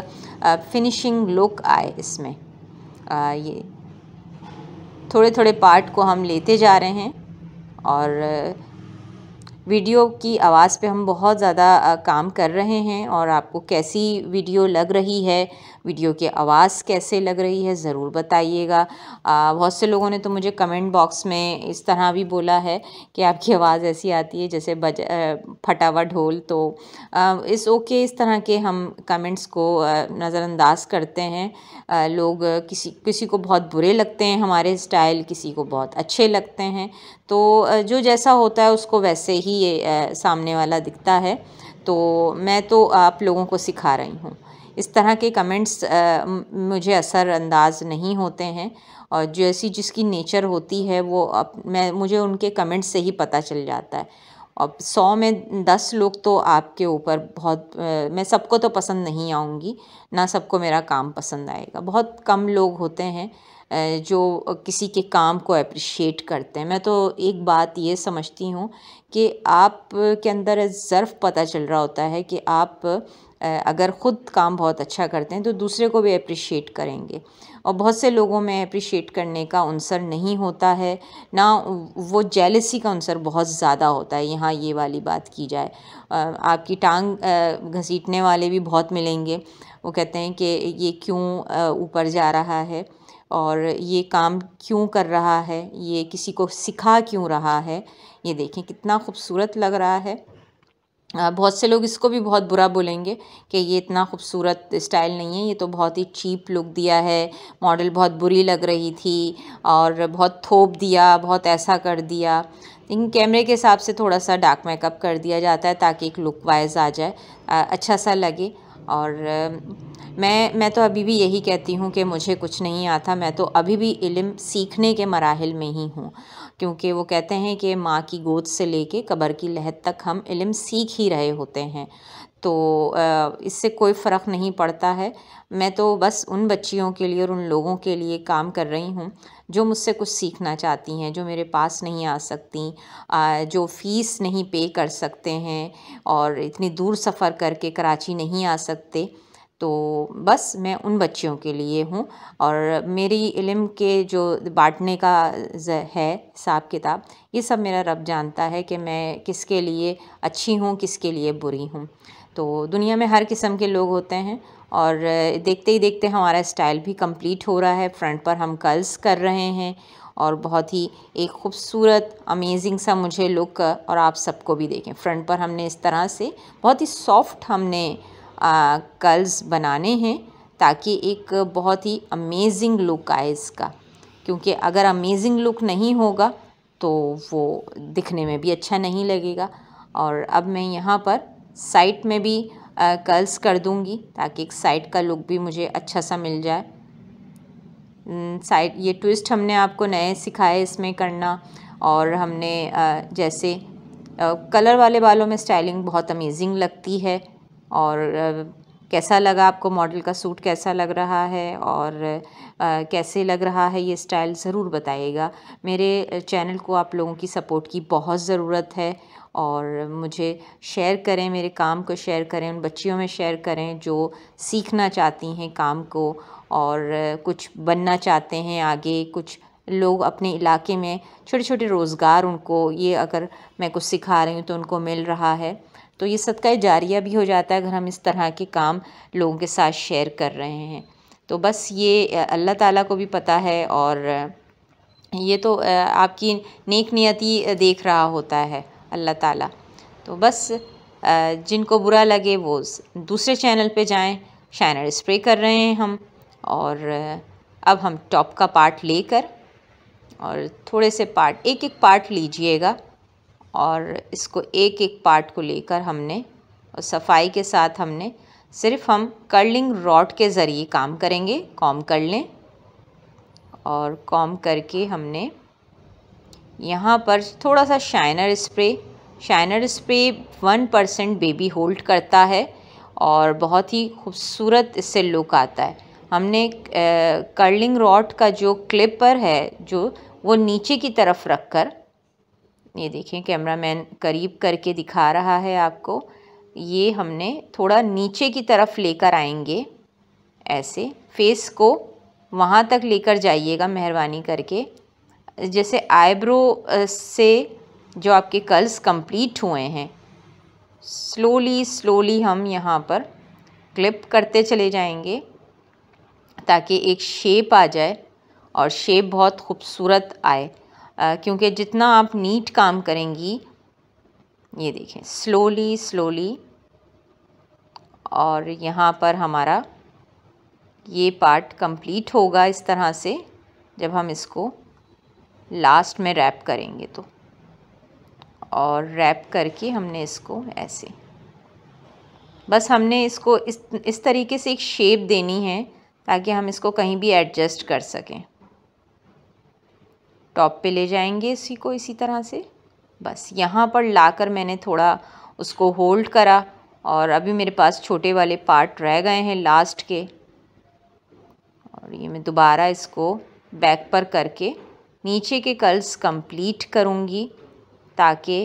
फिनिशिंग लुक आए इसमें। ये थोड़े थोड़े पार्ट को हम लेते जा रहे हैं। और वीडियो की आवाज़ पे हम बहुत ज़्यादा काम कर रहे हैं। और आपको कैसी वीडियो लग रही है, वीडियो की आवाज़ कैसे लग रही है, ज़रूर बताइएगा। बहुत से लोगों ने तो मुझे कमेंट बॉक्स में इस तरह भी बोला है कि आपकी आवाज़ ऐसी आती है जैसे फटा हुआ ढोल। तो इस तरह के हम कमेंट्स को नज़रअंदाज करते हैं। लोग किसी को बहुत बुरे लगते हैं हमारे स्टाइल, किसी को बहुत अच्छे लगते हैं। तो जो जैसा होता है उसको वैसे ही सामने वाला दिखता है। तो मैं तो आप लोगों को सिखा रही हूँ। इस तरह के कमेंट्स मुझे असरअंदाज नहीं होते हैं। और जैसी जिसकी नेचर होती है वो मुझे उनके कमेंट्स से ही पता चल जाता है। अब 100 में 10 लोग तो आपके ऊपर बहुत मैं सबको तो पसंद नहीं आऊँगी, ना सबको मेरा काम पसंद आएगा। बहुत कम लोग होते हैं जो किसी के काम को अप्रिशिएट करते हैं। मैं तो एक बात ये समझती हूँ कि आप के अंदर ज़र्फ़ पता चल रहा होता है कि आप अगर ख़ुद काम बहुत अच्छा करते हैं तो दूसरे को भी अप्रिशिएट करेंगे। और बहुत से लोगों में अप्रिशिएट करने का अनसर नहीं होता है, ना वो जेलसी का अनसर बहुत ज़्यादा होता है। यहाँ ये वाली बात की जाए, आपकी टांग घसीटने वाले भी बहुत मिलेंगे। वो कहते हैं कि ये क्यों ऊपर जा रहा है और ये काम क्यों कर रहा है, ये किसी को सिखा क्यों रहा है। ये देखें कितना खूबसूरत लग रहा है। बहुत से लोग इसको भी बहुत बुरा बोलेंगे कि ये इतना खूबसूरत स्टाइल नहीं है, ये तो बहुत ही चीप लुक दिया है, मॉडल बहुत बुरी लग रही थी और बहुत थोप दिया, बहुत ऐसा कर दिया। लेकिन कैमरे के हिसाब से थोड़ा सा डार्क मेकअप कर दिया जाता है ताकि एक लुक वाइज आ जाए, अच्छा सा लगे। और मैं तो अभी भी यही कहती हूँ कि मुझे कुछ नहीं आता, मैं तो अभी भी इल्म सीखने के मराहिल में ही हूँ। क्योंकि वो कहते हैं कि माँ की गोद से लेके कब्र की लहद तक हम इल्म सीख ही रहे होते हैं। तो इससे कोई फ़र्क नहीं पड़ता है। मैं तो बस उन बच्चियों के लिए और उन लोगों के लिए काम कर रही हूँ जो मुझसे कुछ सीखना चाहती हैं, जो मेरे पास नहीं आ सकती, जो फ़ीस नहीं पे कर सकते हैं और इतनी दूर सफ़र करके कराची नहीं आ सकते। तो बस मैं उन बच्चियों के लिए हूँ। और मेरी इल्म के जो बांटने का है हिसाब किताब, ये सब मेरा रब जानता है कि मैं किसके लिए अच्छी हूँ, किसके लिए बुरी हूँ। तो दुनिया में हर किस्म के लोग होते हैं। और देखते ही देखते हमारा स्टाइल भी कंप्लीट हो रहा है। फ्रंट पर हम कर्ल्स कर रहे हैं और बहुत ही एक खूबसूरत अमेजिंग सा मुझे लुक, और आप सबको भी देखें फ्रंट पर हमने इस तरह से बहुत ही सॉफ्ट हमने कर्ल्स बनाने हैं ताकि एक बहुत ही अमेजिंग लुक आए इसका। क्योंकि अगर अमेजिंग लुक नहीं होगा तो वो दिखने में भी अच्छा नहीं लगेगा। और अब मैं यहाँ पर साइड में भी कर्ल्स कर दूँगी ताकि एक साइड का लुक भी मुझे अच्छा सा मिल जाए। साइड ये ट्विस्ट हमने आपको नए सिखाए इसमें करना। और हमने जैसे कलर वाले बालों में स्टाइलिंग बहुत अमेजिंग लगती है। और कैसा लगा आपको, मॉडल का सूट कैसा लग रहा है और कैसे लग रहा है ये स्टाइल, ज़रूर बताइएगा। मेरे चैनल को आप लोगों की सपोर्ट की बहुत ज़रूरत है और मुझे शेयर करें, मेरे काम को शेयर करें, उन बच्चियों में शेयर करें जो सीखना चाहती हैं काम को और कुछ बनना चाहते हैं आगे। कुछ लोग अपने इलाके में छोटे छोटे रोज़गार, उनको ये अगर मैं कुछ सिखा रही हूँ तो उनको मिल रहा है, तो ये सदका जारिया भी हो जाता है अगर हम इस तरह के काम लोगों के साथ शेयर कर रहे हैं। तो बस ये अल्लाह ताला को भी पता है और ये तो आपकी नेक नियति देख रहा होता है अल्लाह ताला। तो बस जिनको बुरा लगे वो दूसरे चैनल पे जाएं। शाइनर स्प्रे कर रहे हैं हम और अब हम टॉप का पार्ट लेकर और थोड़े से पार्ट, एक एक पार्ट लीजिएगा और इसको एक एक पार्ट को लेकर हमने और सफाई के साथ हमने सिर्फ हम कर्लिंग रॉड के ज़रिए काम करेंगे। कॉम कर लें और कॉम करके हमने यहाँ पर थोड़ा सा शाइनर स्प्रे 1% बेबी होल्ड करता है और बहुत ही खूबसूरत इससे लुक आता है। हमने कर्लिंग रॉड का जो क्लिपर है जो वो नीचे की तरफ रखकर, ये देखें कैमरामैन करीब करके दिखा रहा है आपको, ये हमने थोड़ा नीचे की तरफ लेकर आएंगे। ऐसे फेस को वहाँ तक लेकर जाइएगा मेहरबानी करके, जैसे आईब्रो से जो आपके कर्ल्स कंप्लीट हुए हैं, स्लोली हम यहाँ पर क्लिप करते चले जाएंगे ताकि एक शेप आ जाए और शेप बहुत खूबसूरत आए। क्योंकि जितना आप नीट काम करेंगी, ये देखें स्लोली और यहाँ पर हमारा ये पार्ट कंप्लीट होगा इस तरह से जब हम इसको लास्ट में रैप करेंगे तो। और रैप करके हमने इसको ऐसे, बस हमने इसको इस तरीके से एक शेप देनी है ताकि हम इसको कहीं भी एडजस्ट कर सकें। टॉप पे ले जाएंगे इसी को इसी तरह से, बस यहाँ पर लाकर मैंने थोड़ा उसको होल्ड करा और अभी मेरे पास छोटे वाले पार्ट रह गए हैं लास्ट के, और ये मैं दोबारा इसको बैक पर करके नीचे के कर्ल्स कंप्लीट करूँगी ताकि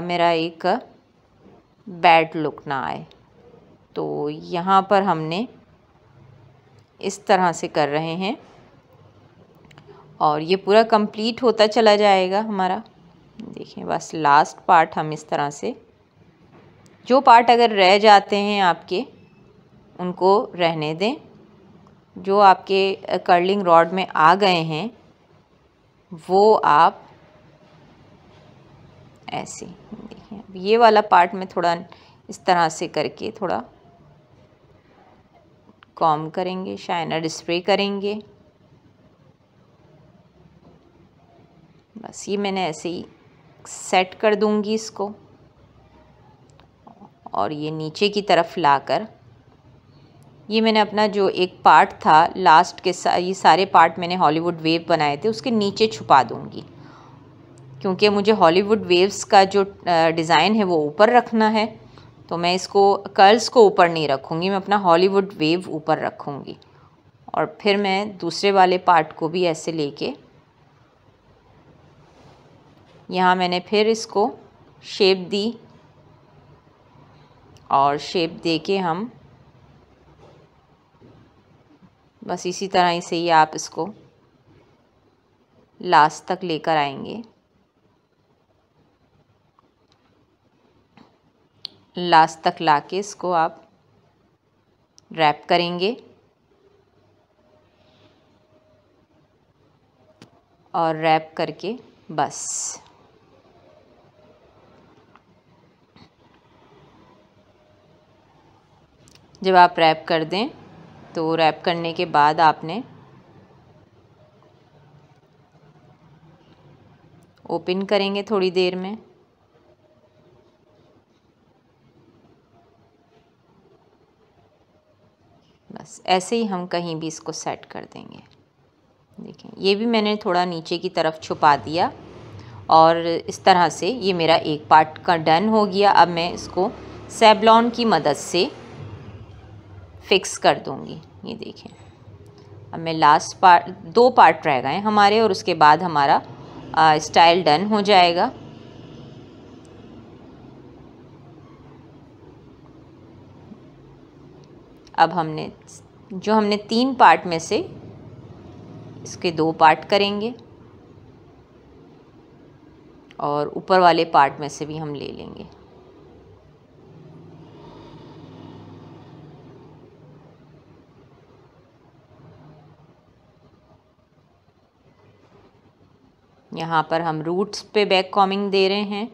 मेरा एक बैड लुक ना आए। तो यहाँ पर हमने इस तरह से कर रहे हैं और ये पूरा कंप्लीट होता चला जाएगा हमारा। देखें बस लास्ट पार्ट हम इस तरह से, जो पार्ट अगर रह जाते हैं आपके उनको रहने दें, जो आपके कर्लिंग रॉड में आ गए हैं वो आप ऐसे देखें। ये वाला पार्ट में थोड़ा इस तरह से करके थोड़ा कॉम करेंगे, शाइनर स्प्रे करेंगे। बस ये मैंने ऐसे ही सेट कर दूंगी इसको और ये नीचे की तरफ लाकर, ये मैंने अपना जो एक पार्ट था लास्ट के ये सारे पार्ट मैंने हॉलीवुड वेव बनाए थे उसके नीचे छुपा दूंगी, क्योंकि मुझे हॉलीवुड वेव्स का जो डिज़ाइन है वो ऊपर रखना है। तो मैं इसको कर्ल्स को ऊपर नहीं रखूँगी, मैं अपना हॉलीवुड वेव ऊपर रखूँगी। और फिर मैं दूसरे वाले पार्ट को भी ऐसे लेके यहाँ मैंने फिर इसको शेप दी और शेप दे के हम बस इसी तरह से ही आप इसको लास्ट तक लेकर आएंगे। लास्ट तक लाके इसको आप रैप करेंगे और रैप करके बस जब आप रैप कर दें तो रैप करने के बाद आपने ओपन करेंगे थोड़ी देर में। बस ऐसे ही हम कहीं भी इसको सेट कर देंगे। देखें ये भी मैंने थोड़ा नीचे की तरफ छुपा दिया और इस तरह से ये मेरा एक पार्ट का डन हो गया। अब मैं इसको सेवलॉन की मदद से फिक्स कर दूंगी। ये देखें अब मैं लास्ट पार्ट, 2 पार्ट रह गए हमारे और उसके बाद हमारा स्टाइल डन हो जाएगा। अब हमने 3 पार्ट में से इसके 2 पार्ट करेंगे और ऊपर वाले पार्ट में से भी हम ले लेंगे। यहाँ पर हम रूट्स पे बैक कॉमिंग दे रहे हैं।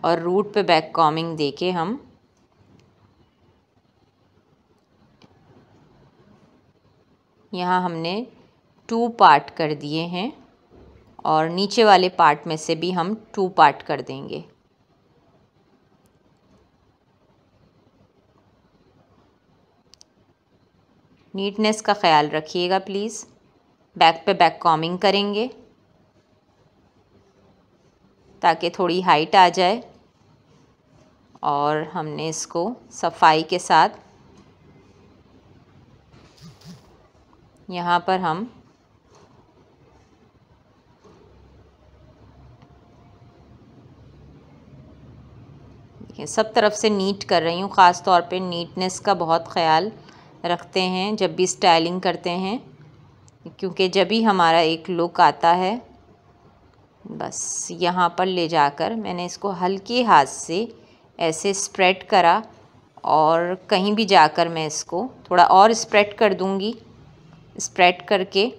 और रूट पे बैक कॉमिंग देके हम यहाँ हमने 2 पार्ट कर दिए हैं और नीचे वाले पार्ट में से भी हम 2 पार्ट कर देंगे। नीटनेस का ख्याल रखिएगा प्लीज़। बैक पे बैक कॉमिंग करेंगे ताकि थोड़ी हाइट आ जाए और हमने इसको सफाई के साथ यहाँ पर हम सब तरफ से नीट कर रही हूँ। ख़ास तौर पे नीटनेस का बहुत ख्याल रखते हैं जब भी स्टाइलिंग करते हैं, क्योंकि जब भी हमारा एक लुक आता है। बस यहाँ पर ले जाकर मैंने इसको हल्के हाथ से ऐसे स्प्रेड करा और कहीं भी जाकर मैं इसको थोड़ा और स्प्रेड कर दूँगी। स्प्रेड करके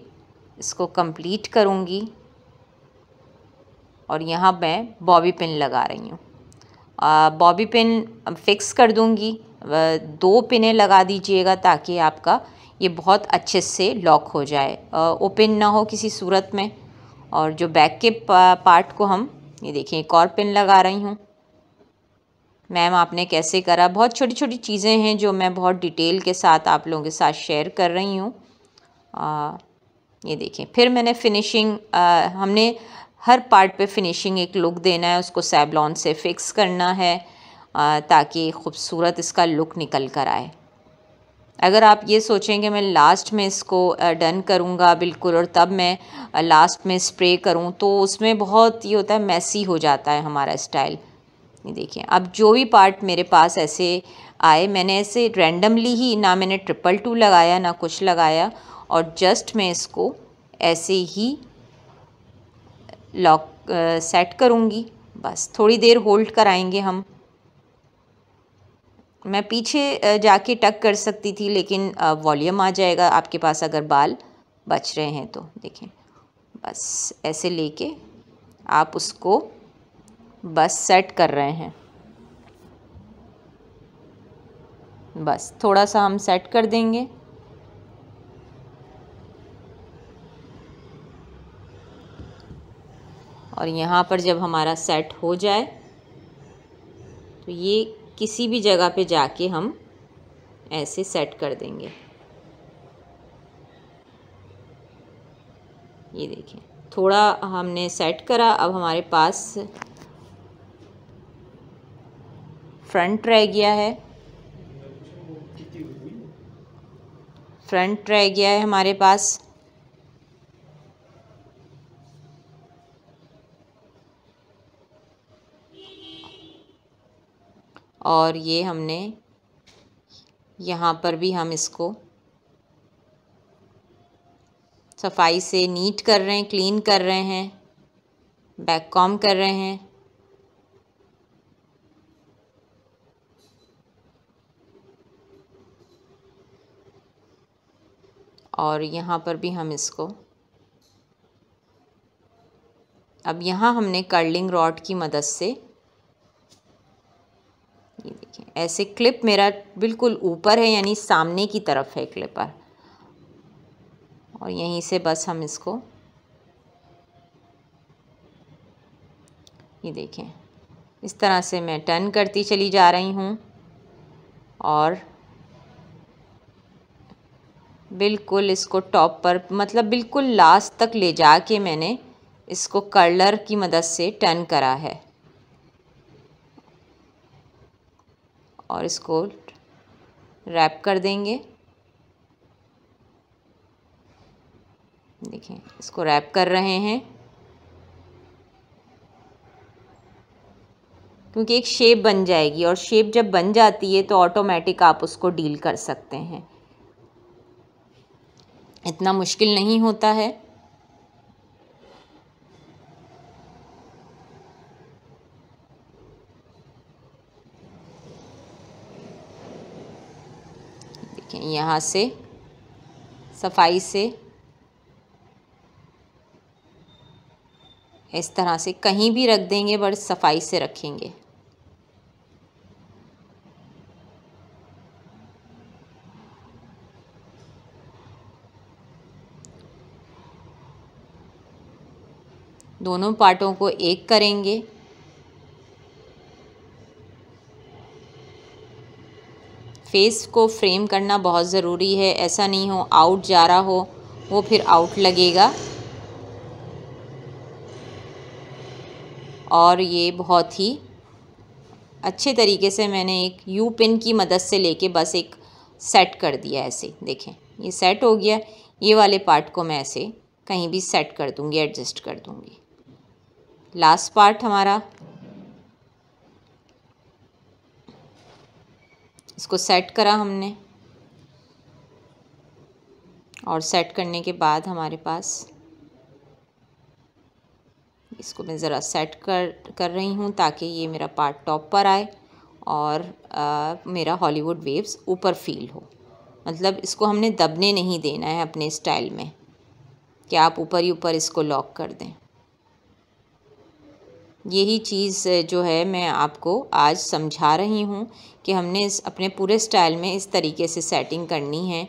इसको कंप्लीट करूँगी और यहाँ मैं बॉबी पिन लगा रही हूँ। बॉबी पिन फिक्स कर दूँगी। 2 पिनें लगा दीजिएगा ताकि आपका ये बहुत अच्छे से लॉक हो जाए, ओपन ना हो किसी सूरत में। और जो बैक के पार्ट को हम ये देखिए एक और पिन लगा रही हूँ। मैम आपने कैसे करा? बहुत छोटी छोटी चीज़ें हैं जो मैं बहुत डिटेल के साथ आप लोगों के साथ शेयर कर रही हूँ। ये देखें फिर मैंने फिनिशिंग, हमने हर पार्ट पे फिनिशिंग एक लुक देना है, उसको सेवलॉन से फिक्स करना है ताकि ख़ूबसूरत इसका लुक निकल कर आए। अगर आप ये सोचें कि मैं लास्ट में इसको डन करूँगा बिल्कुल और तब मैं लास्ट में स्प्रे करूँ, तो उसमें बहुत ये होता है, मैसी हो जाता है हमारा स्टाइल। ये देखिए अब जो भी पार्ट मेरे पास ऐसे आए, मैंने ऐसे रैंडमली ही, ना मैंने 222 लगाया ना कुछ लगाया, और जस्ट मैं इसको ऐसे ही लॉक सेट करूँगी। बस थोड़ी देर होल्ड कराएंगे हम। मैं पीछे जाके टक कर सकती थी, लेकिन वॉल्यूम आ जाएगा आपके पास अगर बाल बच रहे हैं तो। देखें बस ऐसे लेके आप उसको बस सेट कर रहे हैं। बस थोड़ा सा हम सेट कर देंगे। और यहाँ पर जब हमारा सेट हो जाए तो ये किसी भी जगह पे जाके हम ऐसे सेट कर देंगे। ये देखें थोड़ा हमने सेट करा। अब हमारे पास फ्रंट रह गया है, फ्रंट रह गया है हमारे पास। और ये हमने यहाँ पर भी हम इसको सफाई से नीट कर रहे हैं, क्लीन कर रहे हैं, बैक कॉम कर रहे हैं। और यहाँ पर भी हम इसको, अब यहाँ हमने कर्लिंग रॉड की मदद से, ये देखिए ऐसे, क्लिप मेरा बिल्कुल ऊपर है यानी सामने की तरफ है क्लिपर, और यहीं से बस हम इसको, ये देखें इस तरह से मैं टर्न करती चली जा रही हूँ और बिल्कुल इसको टॉप पर, मतलब बिल्कुल लास्ट तक ले जा के मैंने इसको कर्लर की मदद से टर्न करा है और इसको रैप कर देंगे। देखें, इसको रैप कर रहे हैं क्योंकि एक शेप बन जाएगी और शेप जब बन जाती है तो ऑटोमेटिक आप उसको डील कर सकते हैं, इतना मुश्किल नहीं होता है। देखें, यहाँ से सफाई से इस तरह से कहीं भी रख देंगे, बड़ी सफाई से रखेंगे। दोनों पार्टों को एक करेंगे। फेस को फ्रेम करना बहुत ज़रूरी है, ऐसा नहीं हो आउट जा रहा हो, वो फिर आउट लगेगा और ये बहुत ही अच्छे तरीके से मैंने एक यू पिन की मदद से लेके बस एक सेट कर दिया ऐसे। देखें, ये सेट हो गया। ये वाले पार्ट को मैं ऐसे कहीं भी सेट कर दूंगी, एडजस्ट कर दूंगी। लास्ट पार्ट हमारा, इसको सेट करा हमने और सेट करने के बाद हमारे पास, इसको मैं ज़रा सेट कर रही हूँ ताकि ये मेरा पार्ट टॉप पर आए और मेरा हॉलीवुड वेव्स ऊपर फील हो। मतलब इसको हमने दबने नहीं देना है अपने स्टाइल में कि आप ऊपर ही ऊपर इसको लॉक कर दें। यही चीज़ जो है मैं आपको आज समझा रही हूँ कि हमने इस अपने पूरे स्टाइल में इस तरीके से सेटिंग करनी है।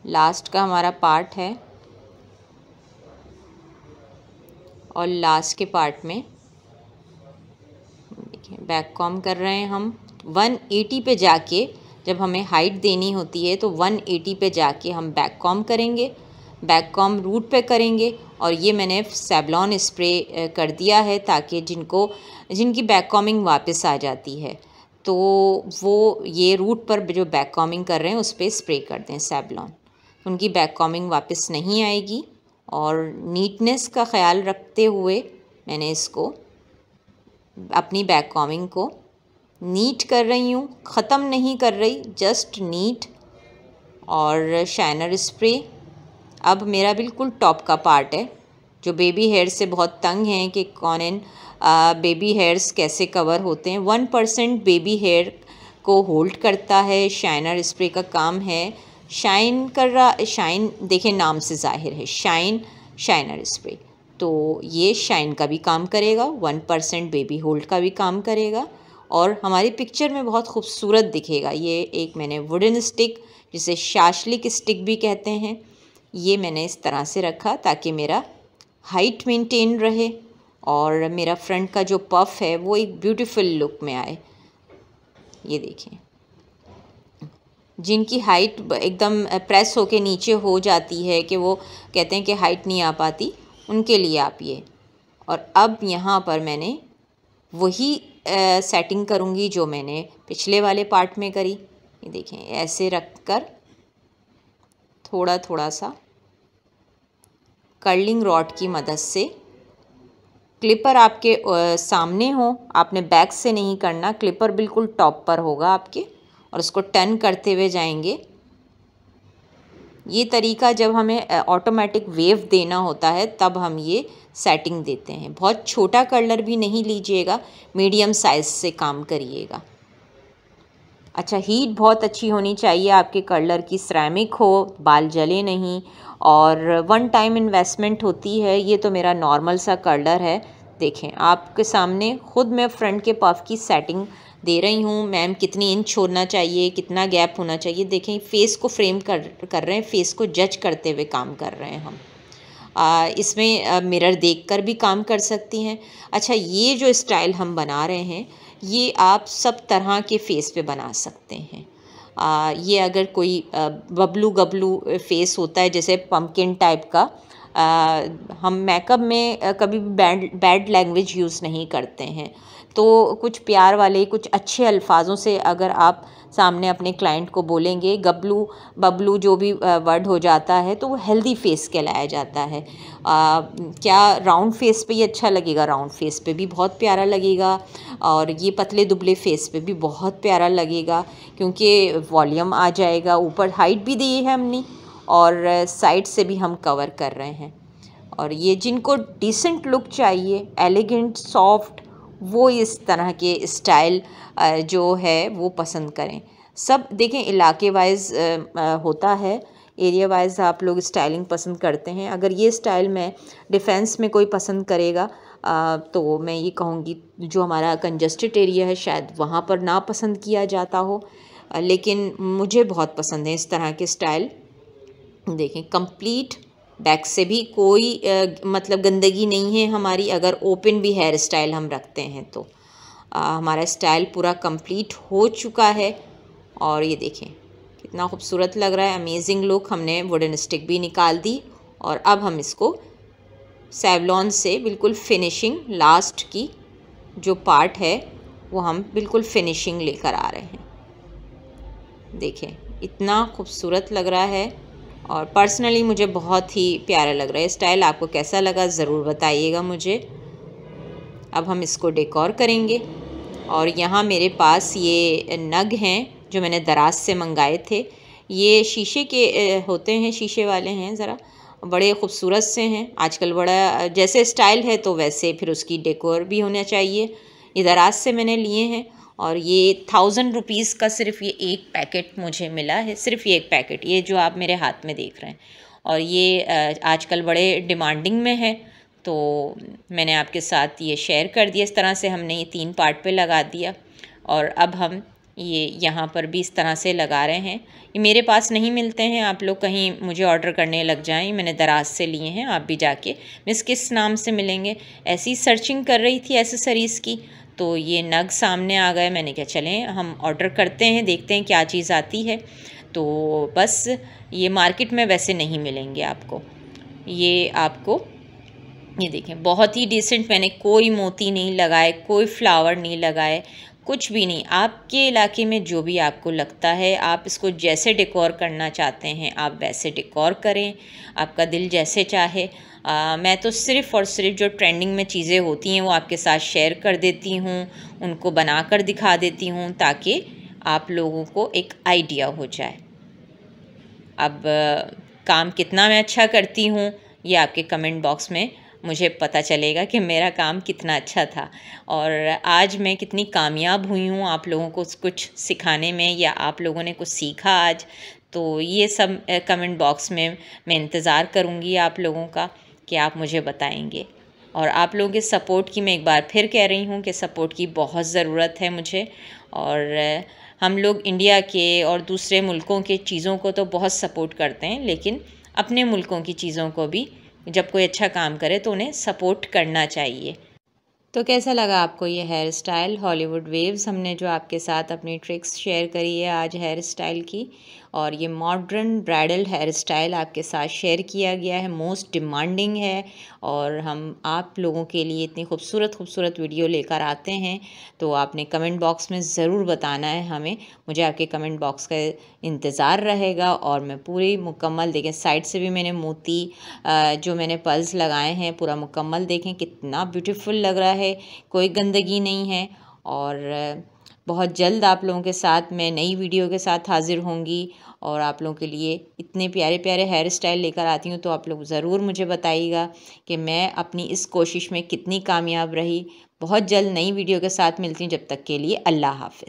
लास्ट का हमारा पार्ट है और लास्ट के पार्ट में देखिए बैक कॉम कर रहे हैं हम। 180 पे जाके जब हमें हाइट देनी होती है तो 180 पे जाके हम बैक कॉम करेंगे, बैक कॉम रूट पे करेंगे। और ये मैंने सेवलॉन स्प्रे कर दिया है ताकि जिनकी बैक कॉमिंग वापस आ जाती है तो वो ये रूट पर जो बैक कॉमिंग कर रहे हैं उस पर स्प्रे कर दें सेवलॉन, उनकी बैक कॉमिंग वापस नहीं आएगी। और नीटनेस का ख्याल रखते हुए मैंने इसको अपनी बैक कॉमिंग को नीट कर रही हूँ, ख़त्म नहीं कर रही, जस्ट नीट। और शाइनर स्प्रे अब मेरा बिल्कुल टॉप का पार्ट है। जो बेबी हेयर से बहुत तंग हैं कि कौन इन बेबी हेयर्स कैसे कवर होते हैं, 1% बेबी हेयर को होल्ड करता है शाइनर स्प्रे का काम है। शाइन कर रहा, शाइन देखें नाम से ज़ाहिर है, शाइनर स्प्रे, तो ये शाइन का भी काम करेगा, 1% बेबी होल्ड का भी काम करेगा और हमारी पिक्चर में बहुत खूबसूरत दिखेगा। ये एक मैंने वुडन स्टिक, जिसे शाशलिक स्टिक भी कहते हैं, ये मैंने इस तरह से रखा ताकि मेरा हाइट मेंटेन रहे और मेरा फ्रंट का जो पफ है वो एक ब्यूटीफुल लुक में आए। ये देखें, जिनकी हाइट एकदम प्रेस होके नीचे हो जाती है कि वो कहते हैं कि हाइट नहीं आ पाती, उनके लिए आप ये। और अब यहाँ पर मैंने वही सेटिंग करूँगी जो मैंने पिछले वाले पार्ट में करी। ये देखें, ऐसे रख कर थोड़ा थोड़ा सा कर्लिंग रॉड की मदद से, क्लिपर आपके सामने हो, आपने बैक से नहीं करना, क्लिपर बिल्कुल टॉप पर होगा आपके और उसको टर्न करते हुए जाएंगे। ये तरीका जब हमें ऑटोमेटिक वेव देना होता है तब हम ये सेटिंग देते हैं। बहुत छोटा कर्लर भी नहीं लीजिएगा, मीडियम साइज़ से काम करिएगा। अच्छा, हीट बहुत अच्छी होनी चाहिए आपके कर्लर की, सिरेमिक हो, बाल जले नहीं और 1 टाइम इन्वेस्टमेंट होती है। ये तो मेरा नॉर्मल सा कर्लर है। देखें, आपके सामने खुद मैं फ्रंट के पफ की सेटिंग दे रही हूँ। मैम कितनी इंच छोड़ना चाहिए, कितना गैप होना चाहिए, देखें फेस को फ्रेम कर रहे हैं, फेस को जज करते हुए काम कर रहे हैं हम। इसमें मिरर देखकर भी काम कर सकती हैं। अच्छा, ये जो स्टाइल हम बना रहे हैं ये आप सब तरह के फेस पे बना सकते हैं। ये अगर कोई बबलू गबलू फेस होता है जैसे पम्पकिन टाइप का, हम मेकअप में कभी भी बैड लैंग्वेज यूज़ नहीं करते हैं, तो कुछ प्यार वाले कुछ अच्छे अल्फाजों से अगर आप सामने अपने क्लाइंट को बोलेंगे, गबलू बबलू जो भी वर्ड हो जाता है तो वो हेल्दी फेस कहलाया जाता है। क्या राउंड फेस पे ये अच्छा लगेगा? राउंड फेस पे भी बहुत प्यारा लगेगा, और ये पतले दुबले फेस पे भी बहुत प्यारा लगेगा, क्योंकि वॉल्यूम आ जाएगा, ऊपर हाइट भी दी है हमने और साइड से भी हम कवर कर रहे हैं। और ये जिनको डिसेंट लुक चाहिए, एलिगेंट सॉफ्ट, वो इस तरह के स्टाइल जो है वो पसंद करें। सब देखें इलाके वाइज होता है, एरिया वाइज आप लोग स्टाइलिंग पसंद करते हैं। अगर ये स्टाइल में डिफेंस में कोई पसंद करेगा तो मैं ये कहूँगी जो हमारा कंजस्टेड एरिया है शायद वहाँ पर ना पसंद किया जाता हो, लेकिन मुझे बहुत पसंद है इस तरह के स्टाइल। देखें कंप्लीट बैक से भी कोई मतलब गंदगी नहीं है हमारी, अगर ओपन भी हेयर स्टाइल हम रखते हैं तो हमारा स्टाइल पूरा कंप्लीट हो चुका है। और ये देखें कितना खूबसूरत लग रहा है, अमेजिंग लुक। हमने वुडन स्टिक भी निकाल दी और अब हम इसको सेवलॉन से बिल्कुल फिनिशिंग लास्ट की जो पार्ट है वो हम बिल्कुल फिनिशिंग लेकर आ रहे हैं। देखें इतना खूबसूरत लग रहा है और पर्सनली मुझे बहुत ही प्यारा लग रहा है स्टाइल। आपको कैसा लगा ज़रूर बताइएगा मुझे। अब हम इसको डेकोर करेंगे और यहाँ मेरे पास ये नग हैं जो मैंने दराज से मंगाए थे। ये शीशे के होते हैं, शीशे वाले हैं, ज़रा बड़े ख़ूबसूरत से हैं। आजकल बड़ा जैसे स्टाइल है तो वैसे फिर उसकी डेकोर भी होना चाहिए। ये दराज से मैंने लिए हैं और ये 1000 रुपीज़ का सिर्फ ये एक पैकेट मुझे मिला है, सिर्फ ये एक पैकेट, ये जो आप मेरे हाथ में देख रहे हैं। और ये आजकल बड़े डिमांडिंग में है तो मैंने आपके साथ ये शेयर कर दिया। इस तरह से हमने ये 3 पार्ट पे लगा दिया और अब हम ये यहाँ पर भी इस तरह से लगा रहे हैं। ये मेरे पास नहीं मिलते हैं, आप लोग कहीं मुझे ऑर्डर करने लग जाएं। मैंने दराज से लिए हैं, आप भी जाके मिस किस नाम से मिलेंगे। ऐसी सर्चिंग कर रही थी एसेसरीज़ की तो ये नग सामने आ गए। मैंने कहा चलें हम ऑर्डर करते हैं, देखते हैं क्या चीज़ आती है। तो बस ये मार्केट में वैसे नहीं मिलेंगे आपको। ये आपको ये देखें बहुत ही डिसेंट, मैंने कोई मोती नहीं लगाए, कोई फ्लावर नहीं लगाए, कुछ भी नहीं। आपके इलाके में जो भी आपको लगता है आप इसको जैसे डेकोर करना चाहते हैं आप वैसे डेकोर करें, आपका दिल जैसे चाहे। मैं तो सिर्फ़ और सिर्फ जो ट्रेंडिंग में चीज़ें होती हैं वो आपके साथ शेयर कर देती हूँ, उनको बना कर दिखा देती हूँ ताकि आप लोगों को एक आइडिया हो जाए। अब काम कितना मैं अच्छा करती हूँ ये आपके कमेंट बॉक्स में मुझे पता चलेगा कि मेरा काम कितना अच्छा था और आज मैं कितनी कामयाब हुई हूँ आप लोगों को कुछ सिखाने में, या आप लोगों ने कुछ सीखा आज। तो ये सब कमेंट बॉक्स में मैं इंतज़ार करूँगी आप लोगों का कि आप मुझे बताएंगे। और आप लोगों के सपोर्ट की मैं एक बार फिर कह रही हूँ कि सपोर्ट की बहुत ज़रूरत है मुझे। और हम लोग इंडिया के और दूसरे मुल्कों के चीज़ों को तो बहुत सपोर्ट करते हैं, लेकिन अपने मुल्कों की चीज़ों को भी जब कोई अच्छा काम करे तो उन्हें सपोर्ट करना चाहिए। तो कैसा लगा आपको ये हेयर स्टाइल हॉलीवुड वेव्स? हमने जो आपके साथ अपनी ट्रिक्स शेयर करी है आज हेयर स्टाइल की, और ये मॉडर्न ब्राइडल हेयर स्टाइल आपके साथ शेयर किया गया है, मोस्ट डिमांडिंग है और हम आप लोगों के लिए इतनी खूबसूरत खूबसूरत वीडियो लेकर आते हैं। तो आपने कमेंट बॉक्स में ज़रूर बताना है हमें, मुझे आपके कमेंट बॉक्स का इंतज़ार रहेगा। और मैं पूरी मुकम्मल देखें, साइड से भी मैंने मोती जो मैंने पल्स लगाए हैं पूरा मुकम्मल देखें कितना ब्यूटीफुल लग रहा है, कोई गंदगी नहीं है। और बहुत जल्द आप लोगों के साथ मैं नई वीडियो के साथ हाज़िर होंगी और आप लोगों के लिए इतने प्यारे प्यारे हेयर स्टाइल लेकर आती हूँ। तो आप लोग ज़रूर मुझे बताइएगा कि मैं अपनी इस कोशिश में कितनी कामयाब रही। बहुत जल्द नई वीडियो के साथ मिलती हूँ, जब तक के लिए अल्लाह हाफ़िज़।